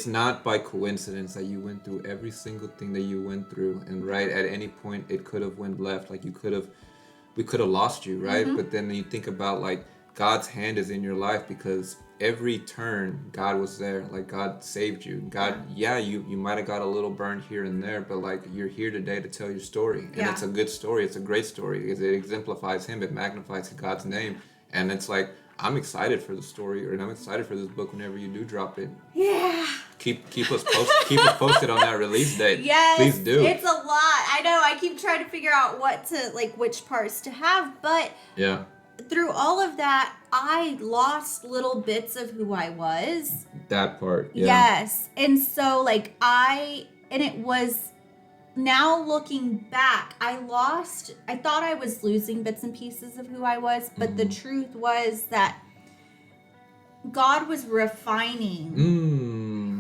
not by coincidence that you went through every single thing that you went through, and right at any point it could have went left. Like, we could have lost you, right? But then you think about, like, God's hand is in your life because every turn God was there. Like, God saved you. God, you might have got a little burned here and there, but like, you're here today to tell your story, and it's a good story. It's a great story because it exemplifies Him. It magnifies God's name, and it's like, I'm excited for the story, and I'm excited for this book whenever you do drop it. Yeah. Keep us posted on that release date. Yes. Please do. It's a lot. I know. I keep trying to figure out which parts to have, but through all of that, I lost little bits of who I was. That part. Yeah. Yes. And so it was, now looking back, I thought I was losing bits and pieces of who I was, but the truth was that God was refining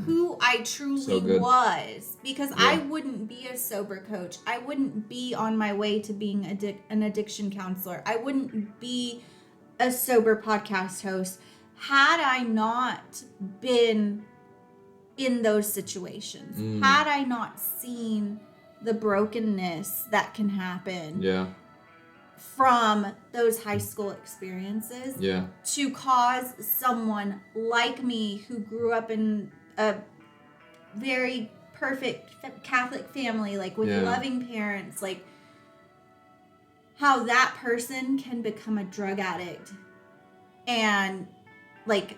who I truly was, because I wouldn't be a sober coach. I wouldn't be on my way to being an addiction counselor. I wouldn't be a sober podcast host had I not been in those situations, had I not seen the brokenness that can happen from those high school experiences to cause someone like me who grew up in a very perfect Catholic family, like with loving parents, like how that person can become a drug addict. And like,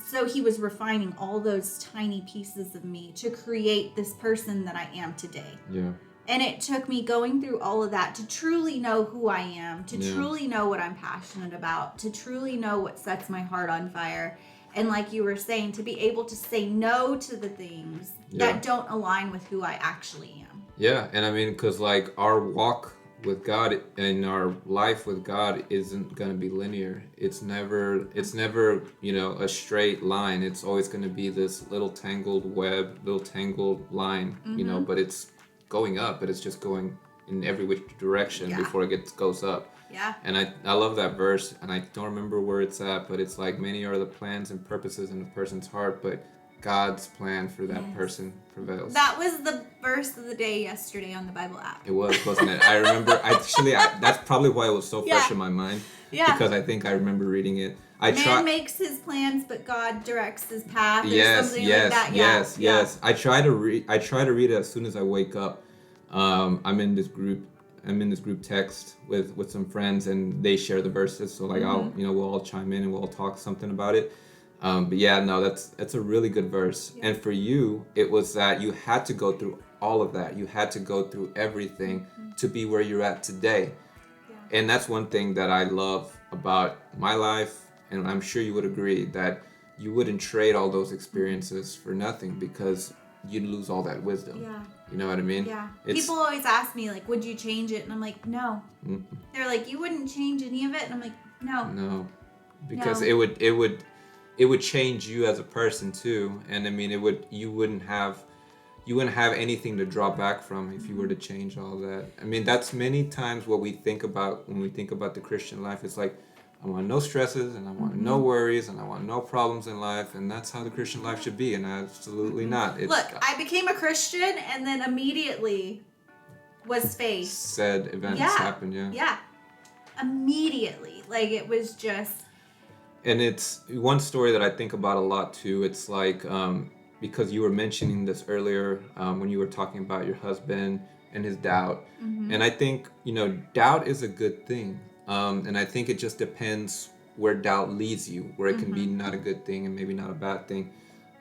so he was refining all those tiny pieces of me to create this person that I am today. Yeah. And it took me going through all of that to truly know who I am, to truly know what I'm passionate about, to truly know what sets my heart on fire. And like you were saying, to be able to say no to the things that don't align with who I actually am. Yeah. And I mean, because like our walk with God and our life with God isn't going to be linear. It's never, a straight line. It's always going to be this little tangled web, little tangled line, but it's going up, but it's just going in every which direction before it goes up. Yeah. And I love that verse, and I don't remember where it's at, but it's like, many are the plans and purposes in a person's heart, but God's plan for that person prevails. That was the verse of the day yesterday on the Bible app. It was, wasn't it? I remember, that's probably why it was so fresh in my mind. Yeah. Because I think I remember reading it. Man makes his plans, but God directs his path, or something like that. Yes. I try to read it as soon as I wake up. I'm in this group text with some friends, and they share the verses. So like we'll all chime in and we'll all talk something about it. But yeah, no, that's a really good verse. Yeah. And for you, it was that you had to go through all of that. You had to go through everything to be where you're at today. Yeah. And that's one thing that I love about my life, and I'm sure you would agree that you wouldn't trade all those experiences for nothing because you'd lose all that wisdom. Yeah. You know what I mean? Yeah. It's, People always ask me, like, would you change it? And I'm like, no. mm, They're like, you wouldn't change any of it? And I'm like, no. no, because No. it would change you as a person too. And I mean, you wouldn't have anything to draw back from if you were to change all that. I mean, that's many times what we think about when we think about the Christian life. It's like, I want no stresses and I want no worries and I want no problems in life, and that's how the Christian life should be, and absolutely not. It's Look, I became a Christian and then immediately was faced. said events happen, Yeah. Immediately. Like, it was just. And it's one story that I think about a lot too. It's like, because you were mentioning this earlier when you were talking about your husband and his doubt. And I think, doubt is a good thing. And I think it just depends where doubt leads you, where it can be not a good thing and maybe not a bad thing.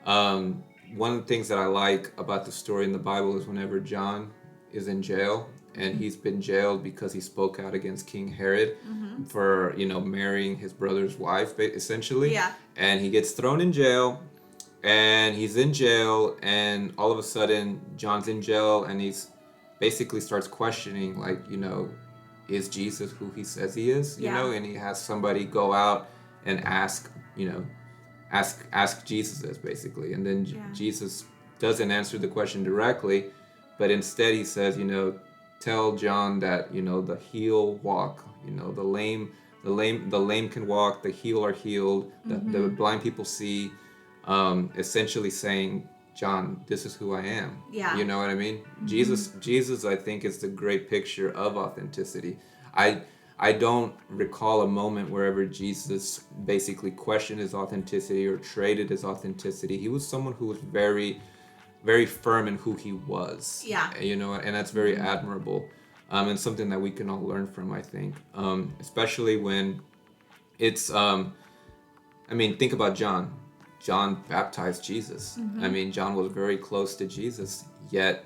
One of the things that I like about the story in the Bible is whenever John is in jail, and he's been jailed because he spoke out against King Herod for, marrying his brother's wife, essentially. Yeah. And he gets thrown in jail, and he's in jail, and all of a sudden, John's in jail, and he's basically starts questioning, like, is Jesus who he says he is? And he has somebody go out and ask Jesus this, basically. And then Jesus doesn't answer the question directly, but instead he says, tell John that, the heel walk, the lame can walk, the heel are healed, the blind people see, essentially saying, John, this is who I am. Yeah. You know what I mean? Jesus, I think, is the great picture of authenticity. I don't recall a moment wherever Jesus basically questioned his authenticity or traded his authenticity. He was someone who was very, very firm in who he was. Yeah. And that's very admirable. And something that we can all learn from, I think. Especially when it's, think about John. John baptized Jesus. I mean, John was very close to Jesus, yet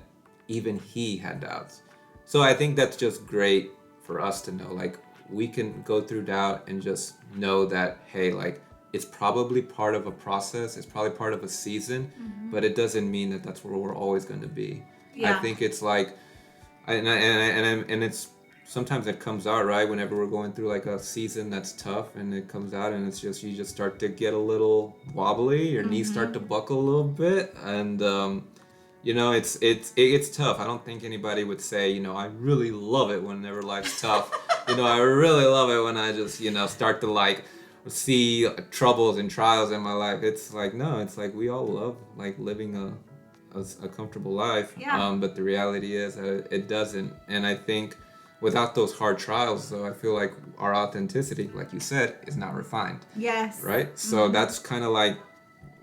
even he had doubts. So I think that's just great for us to know. Like, we can go through doubt and just know that, hey, like, it's probably part of a process. It's probably part of a season, but it doesn't mean that that's where we're always going to be. Yeah. I think it's like, and it's sometimes it comes out, right? Whenever we're going through like a season that's tough, and it comes out, and it's just, you just start to get a little wobbly, your knees start to buckle a little bit, and it's tough. I don't think anybody would say, I really love it whenever life's tough. I really love it when I just, start to like see troubles and trials in my life. It's like, no, it's like we all love like living a comfortable life. Yeah. But the reality is that it doesn't. And I think without those hard trials, though, I feel like our authenticity, like you said, is not refined. Yes. Right? So that's kind of like,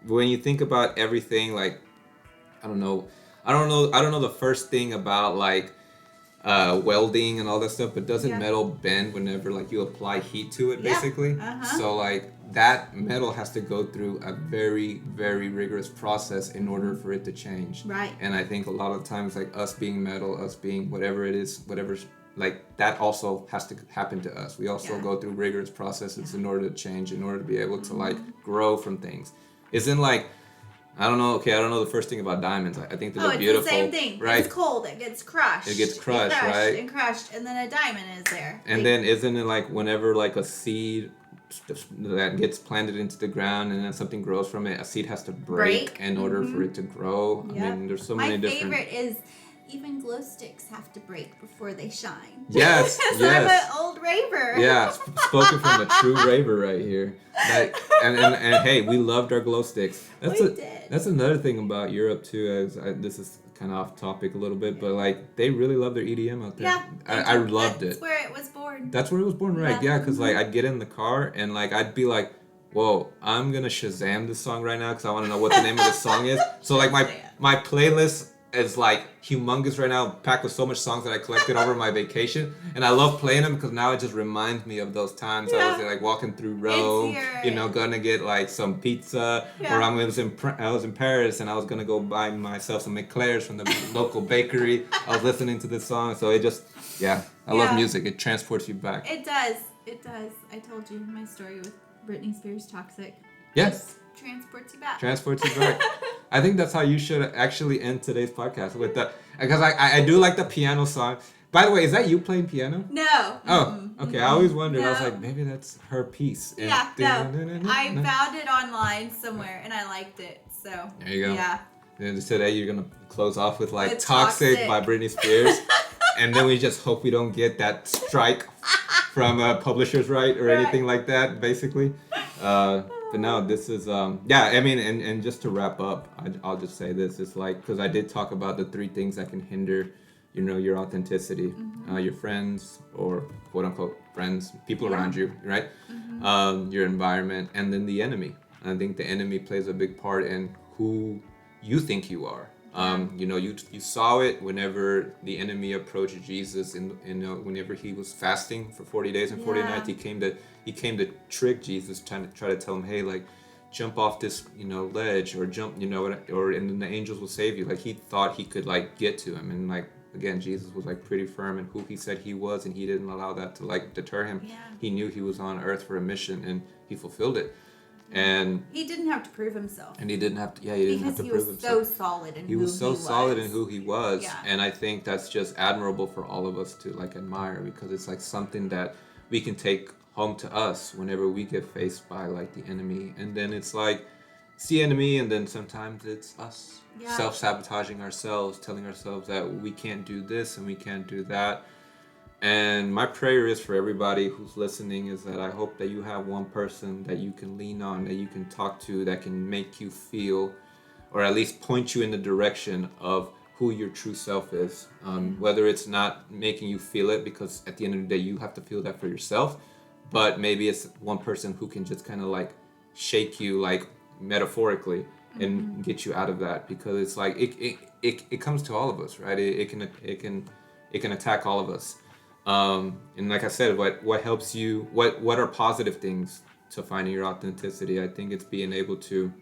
when you think about everything, like, I don't know the first thing about like welding and all that stuff, but doesn't metal bend whenever like you apply heat to it, basically? So like that metal has to go through a very, very rigorous process in order for it to change. Right. And I think a lot of times, like, us being metal, us being whatever's like, that also has to happen to us. We also go through rigorous processes in order to change, in order to be able to like grow from things. Isn't like, I don't know the first thing about diamonds. I think they're beautiful. It's the same thing. Right? It's cold. It gets crushed. Right? And crushed, and then a diamond is there. And then isn't it like whenever like a seed that gets planted into the ground and then something grows from it, a seed has to break in order for it to grow? Yep. I mean, there's so many different... My favorite is even glow sticks have to break before they shine. Yes, So I'm an old raver. Yeah, spoken from a true raver right here. Like, and hey, we loved our glow sticks. That's another thing about Europe too. This is kind of off topic a little bit, but like, they really love their EDM out there. Yeah, I loved it. That's where it was born. That's where it was born, right? Yeah, because like, I'd get in the car and like, I'd be like, whoa, I'm gonna Shazam this song right now because I want to know what the name of the song is. So like, my playlist is like humongous right now, packed with so much songs that I collected over my vacation, and I love playing them because now it just reminds me of those times I was like walking through Rome, gonna get like some pizza, or I was in Paris and I was gonna go buy myself some eclairs from the local bakery. I was listening to this song, so it just I love music. It transports you back. It does. I told you my story with Britney Spears' Toxic. Yes. Transports you back. I think that's how you should actually end today's podcast with that, because I do like the piano song. By the way, is that you playing piano? No. Oh, okay. I always wondered. No. I was like, maybe that's her piece. No. I found it online somewhere and I liked it. So there you go. Yeah. And today you're gonna close off with like Toxic by Britney Spears, and then we just hope we don't get that strike from publishers' right or anything like that. Basically. But no, this is I mean, and just to wrap up, I'll just say this: it's like, because I did talk about the 3 things that can hinder, your authenticity, your friends, or quote unquote friends, people around you, right? Your environment, and then the enemy. I think the enemy plays a big part in who you think you are. You saw it whenever the enemy approached Jesus, whenever he was fasting for 40 days and 40 nights, he came to trick Jesus, try to tell him, hey, like, jump off this, ledge, or jump, and then the angels will save you. Like, he thought he could like get to him, and like, again, Jesus was like pretty firm in who he said he was, and he didn't allow that to like deter him. He knew he was on earth for a mission, and he fulfilled it. And he didn't have to prove himself. And he didn't have to. Yeah, he didn't have to prove himself. Because he was so solid in who he was. He was so solid in who he was. Yeah. And I think that's just admirable for all of us to like admire, because it's like something that we can take home to us whenever we get faced by like the enemy. And then it's like, it's the enemy, and then sometimes it's us self-sabotaging ourselves, telling ourselves that we can't do this and we can't do that. And my prayer is for everybody who's listening is that I hope that you have one person that you can lean on, that you can talk to, that can make you feel, or at least point you in the direction of who your true self is. Whether it's not making you feel it, because at the end of the day, you have to feel that for yourself. But maybe it's one person who can just kind of like shake you, like metaphorically, and get you out of that, because it's like it comes to all of us, right? It can attack all of us. And like I said, what helps you, what are positive things to finding your authenticity? I think it's being able to,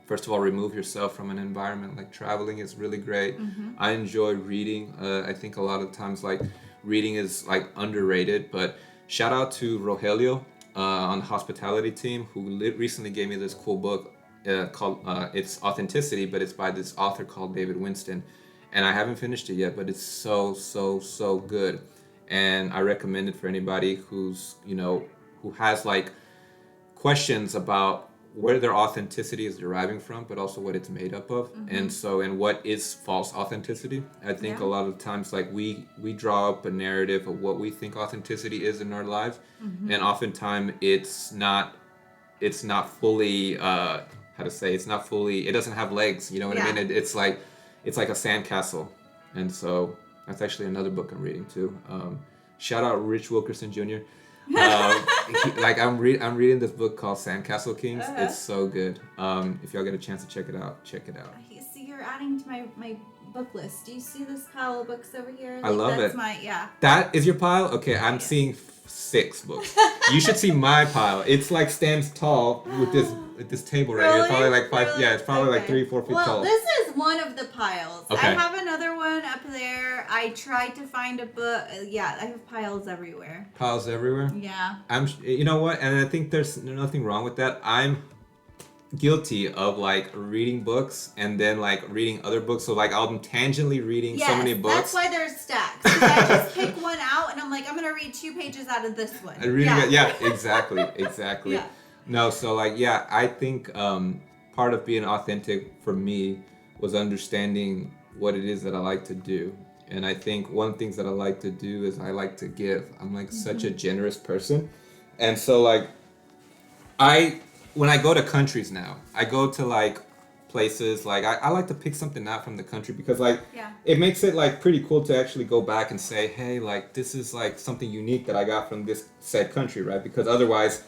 first of all, remove yourself from an environment. Like traveling is really great. I enjoy reading. I think a lot of times like reading is like underrated, but shout out to Rogelio on the hospitality team, who recently gave me this cool book called it's Authenticity, but it's by this author called David Winston, and I haven't finished it yet, but it's so good. And I recommend it for anybody who's, who has like questions about where their authenticity is deriving from, but also what it's made up of. And what is false authenticity. I think a lot of times like we draw up a narrative of what we think authenticity is in our lives. And oftentimes it's not fully, it doesn't have legs, you know what I mean? It's like a sandcastle. And so that's actually another book I'm reading too. Shout out Rich Wilkerson Jr. I'm reading this book called Sandcastle Kings. It's so good. If y'all get a chance to check it out, check it out. See, you're adding to my book list. Do you see this pile of books over here? I love that's it. That is your pile? Okay, I'm seeing 6 books. You should see my pile. It's like stands tall with this table right here. It's probably like 5. Yeah, it's probably like 3-4 feet tall. Well, this is one of the piles. Okay. I have another one up there. I tried to find a book. I have piles everywhere. Piles everywhere? Yeah. You know what? And I think there's nothing wrong with that. I'm guilty of like reading books and then like reading other books, so like I'm tangentially reading so many books. That's why they're stacked. I just pick one out and I'm like, I'm gonna read 2 pages out of this one. Exactly. Yeah. No, so like I think part of being authentic for me was understanding what it is that I like to do. And I think one of the things that I like to do is I like to give. I'm like such a generous person. And so like when I go to countries now, I go to like places, like I like to pick something out from the country, because like it makes it like pretty cool to actually go back and say, hey, like this is like something unique that I got from this said country, right? Because otherwise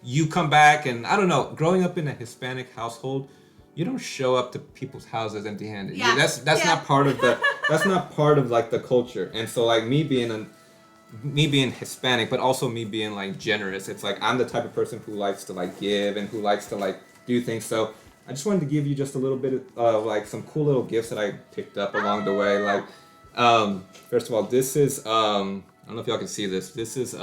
you come back and I don't know, growing up in a Hispanic household, you don't show up to people's houses empty-handed. Yeah. That's Yeah. not part of the that's not part of like the culture. And so like me being Hispanic, but also me being like generous. It's like I'm the type of person who likes to like give and who likes to like do things. So I just wanted to give you just a little bit of like some cool little gifts that I picked up along the way. Like, first of all, this is I don't know if y'all can see this. This is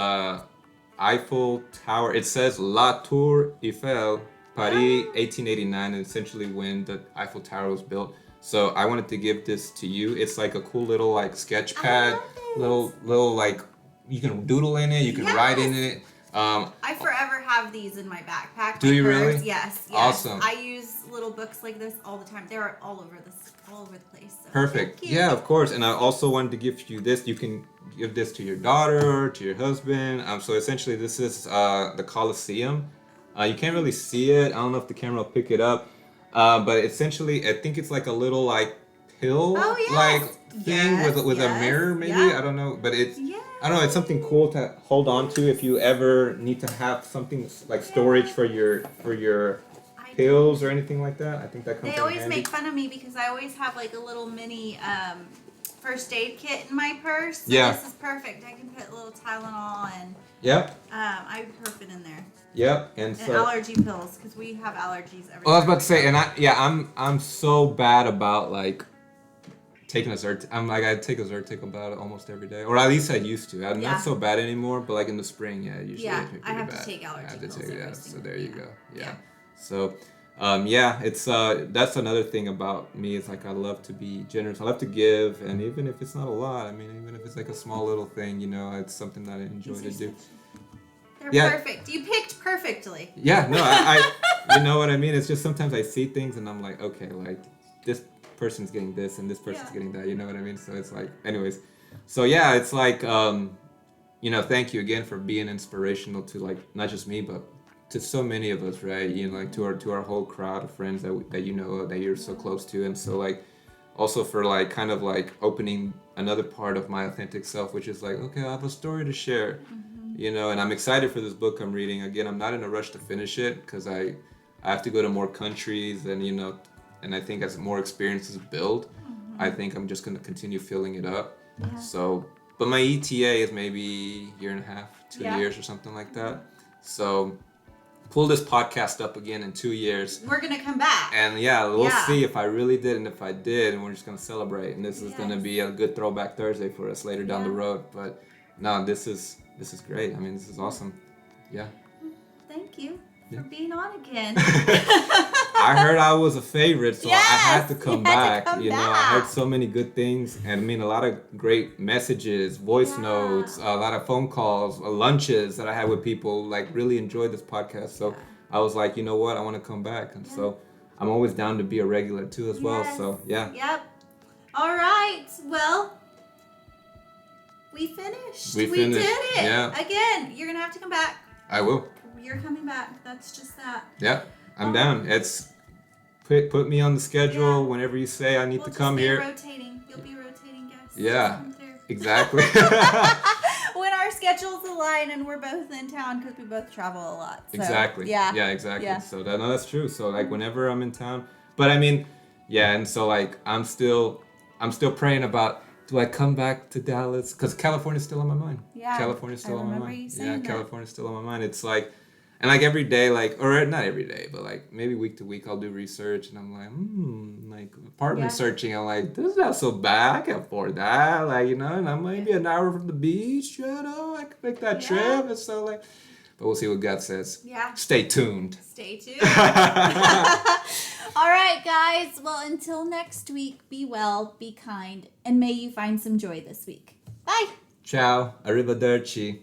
Eiffel Tower. It says La Tour Eiffel, Paris, 1889, and essentially when the Eiffel Tower was built. So I wanted to give this to you. It's like a cool little like sketch pad, little like you can doodle in it, you can write in it. I forever have these in my backpack. Do you really? Yes. Awesome. I use little books like this all the time. They're all over the place. So Perfect. Yeah, of course. And I also wanted to give you this. You can give this to your daughter, to your husband. So essentially, this is the Colosseum. You can't really see it. I don't know if the camera will pick it up. But essentially, I think it's like a little like pill like thing with a mirror, maybe. Yeah. I don't know, but it's I don't know. It's something cool to hold on to if you ever need to have something like storage for your pills or anything like that. I think that comes. They always handy. make fun of me because I always have like a little mini first aid kit in my purse. So this is perfect. I can put a little Tylenol and ibuprofen in there. Yep, and so allergy pills because we have allergies. Well, I was about to say, and I'm so bad about like taking a Zyrtec. I take a Zyrtec about almost every day, or at least I used to. I'm not so bad anymore, but like in the spring, usually it hit me pretty bad. To take allergy pills. So there you go. Yeah. So, it's that's another thing about me. It's like I love to be generous. I love to give, and even if it's not a lot, I mean, even if it's like a small little thing, it's something that I enjoy to do. They're perfect. You picked perfectly. Yeah, no, I you know what I mean? It's just sometimes I see things and I'm like, okay, like this person's getting this and this person's getting that, you know what I mean? So it's like, anyways. So yeah, it's like, thank you again for being inspirational to like, not just me, but to so many of us, right? Like to our whole crowd of friends that you're so close to. And so like, also for like, kind of like opening another part of my authentic self, which is like, okay, I have a story to share. And I'm excited for this book I'm reading. Again, I'm not in a rush to finish it because I have to go to more countries and, and I think as more experiences build, I think I'm just going to continue filling it up. Yeah. So, but my ETA is maybe a year and a half, 2 years or something like that. So pull this podcast up again in 2 years. We're going to come back. And we'll see if I really did and if I did, and we're just going to celebrate. And this is going to be a good throwback Thursday for us later down the road. But no, this is great. I mean, this is awesome. Yeah. Thank you for being on again. I heard I was a favorite, so I had to come back. I heard so many good things, and I mean, a lot of great messages, voice notes, a lot of phone calls, lunches that I had with people. Like, really enjoyed this podcast. So I was like, you know what? I want to come back, and so I'm always down to be a regular too as well. So yeah. Yep. All right. Well. We finished. We did it. Yeah. Again, you're going to have to come back. I will. You're coming back. That's just that. Yeah. I'm down. It's put me on the schedule whenever you say I need to come here. Rotating. You'll be rotating guests. Yeah. Exactly. When our schedules align and we're both in town because we both travel a lot. So, exactly. Yeah. Yeah, exactly. Yeah. So that's true. So like whenever I'm in town, but I mean, and so like I'm still praying about, do I come back to Dallas? Because California's still on my mind. Yeah. California's still on my mind. That. California's still on my mind. It's like, and like every day, like, or not every day, but like maybe week to week, I'll do research and I'm like, apartment searching. I'm like, this is not so bad. I can afford that. Like, and I'm maybe an hour from the beach, I could make that trip. And so like, but we'll see what God says. Yeah. Stay tuned. Stay tuned. All right, guys. Well, until next week, be well, be kind, and may you find some joy this week. Bye. Ciao. Arrivederci.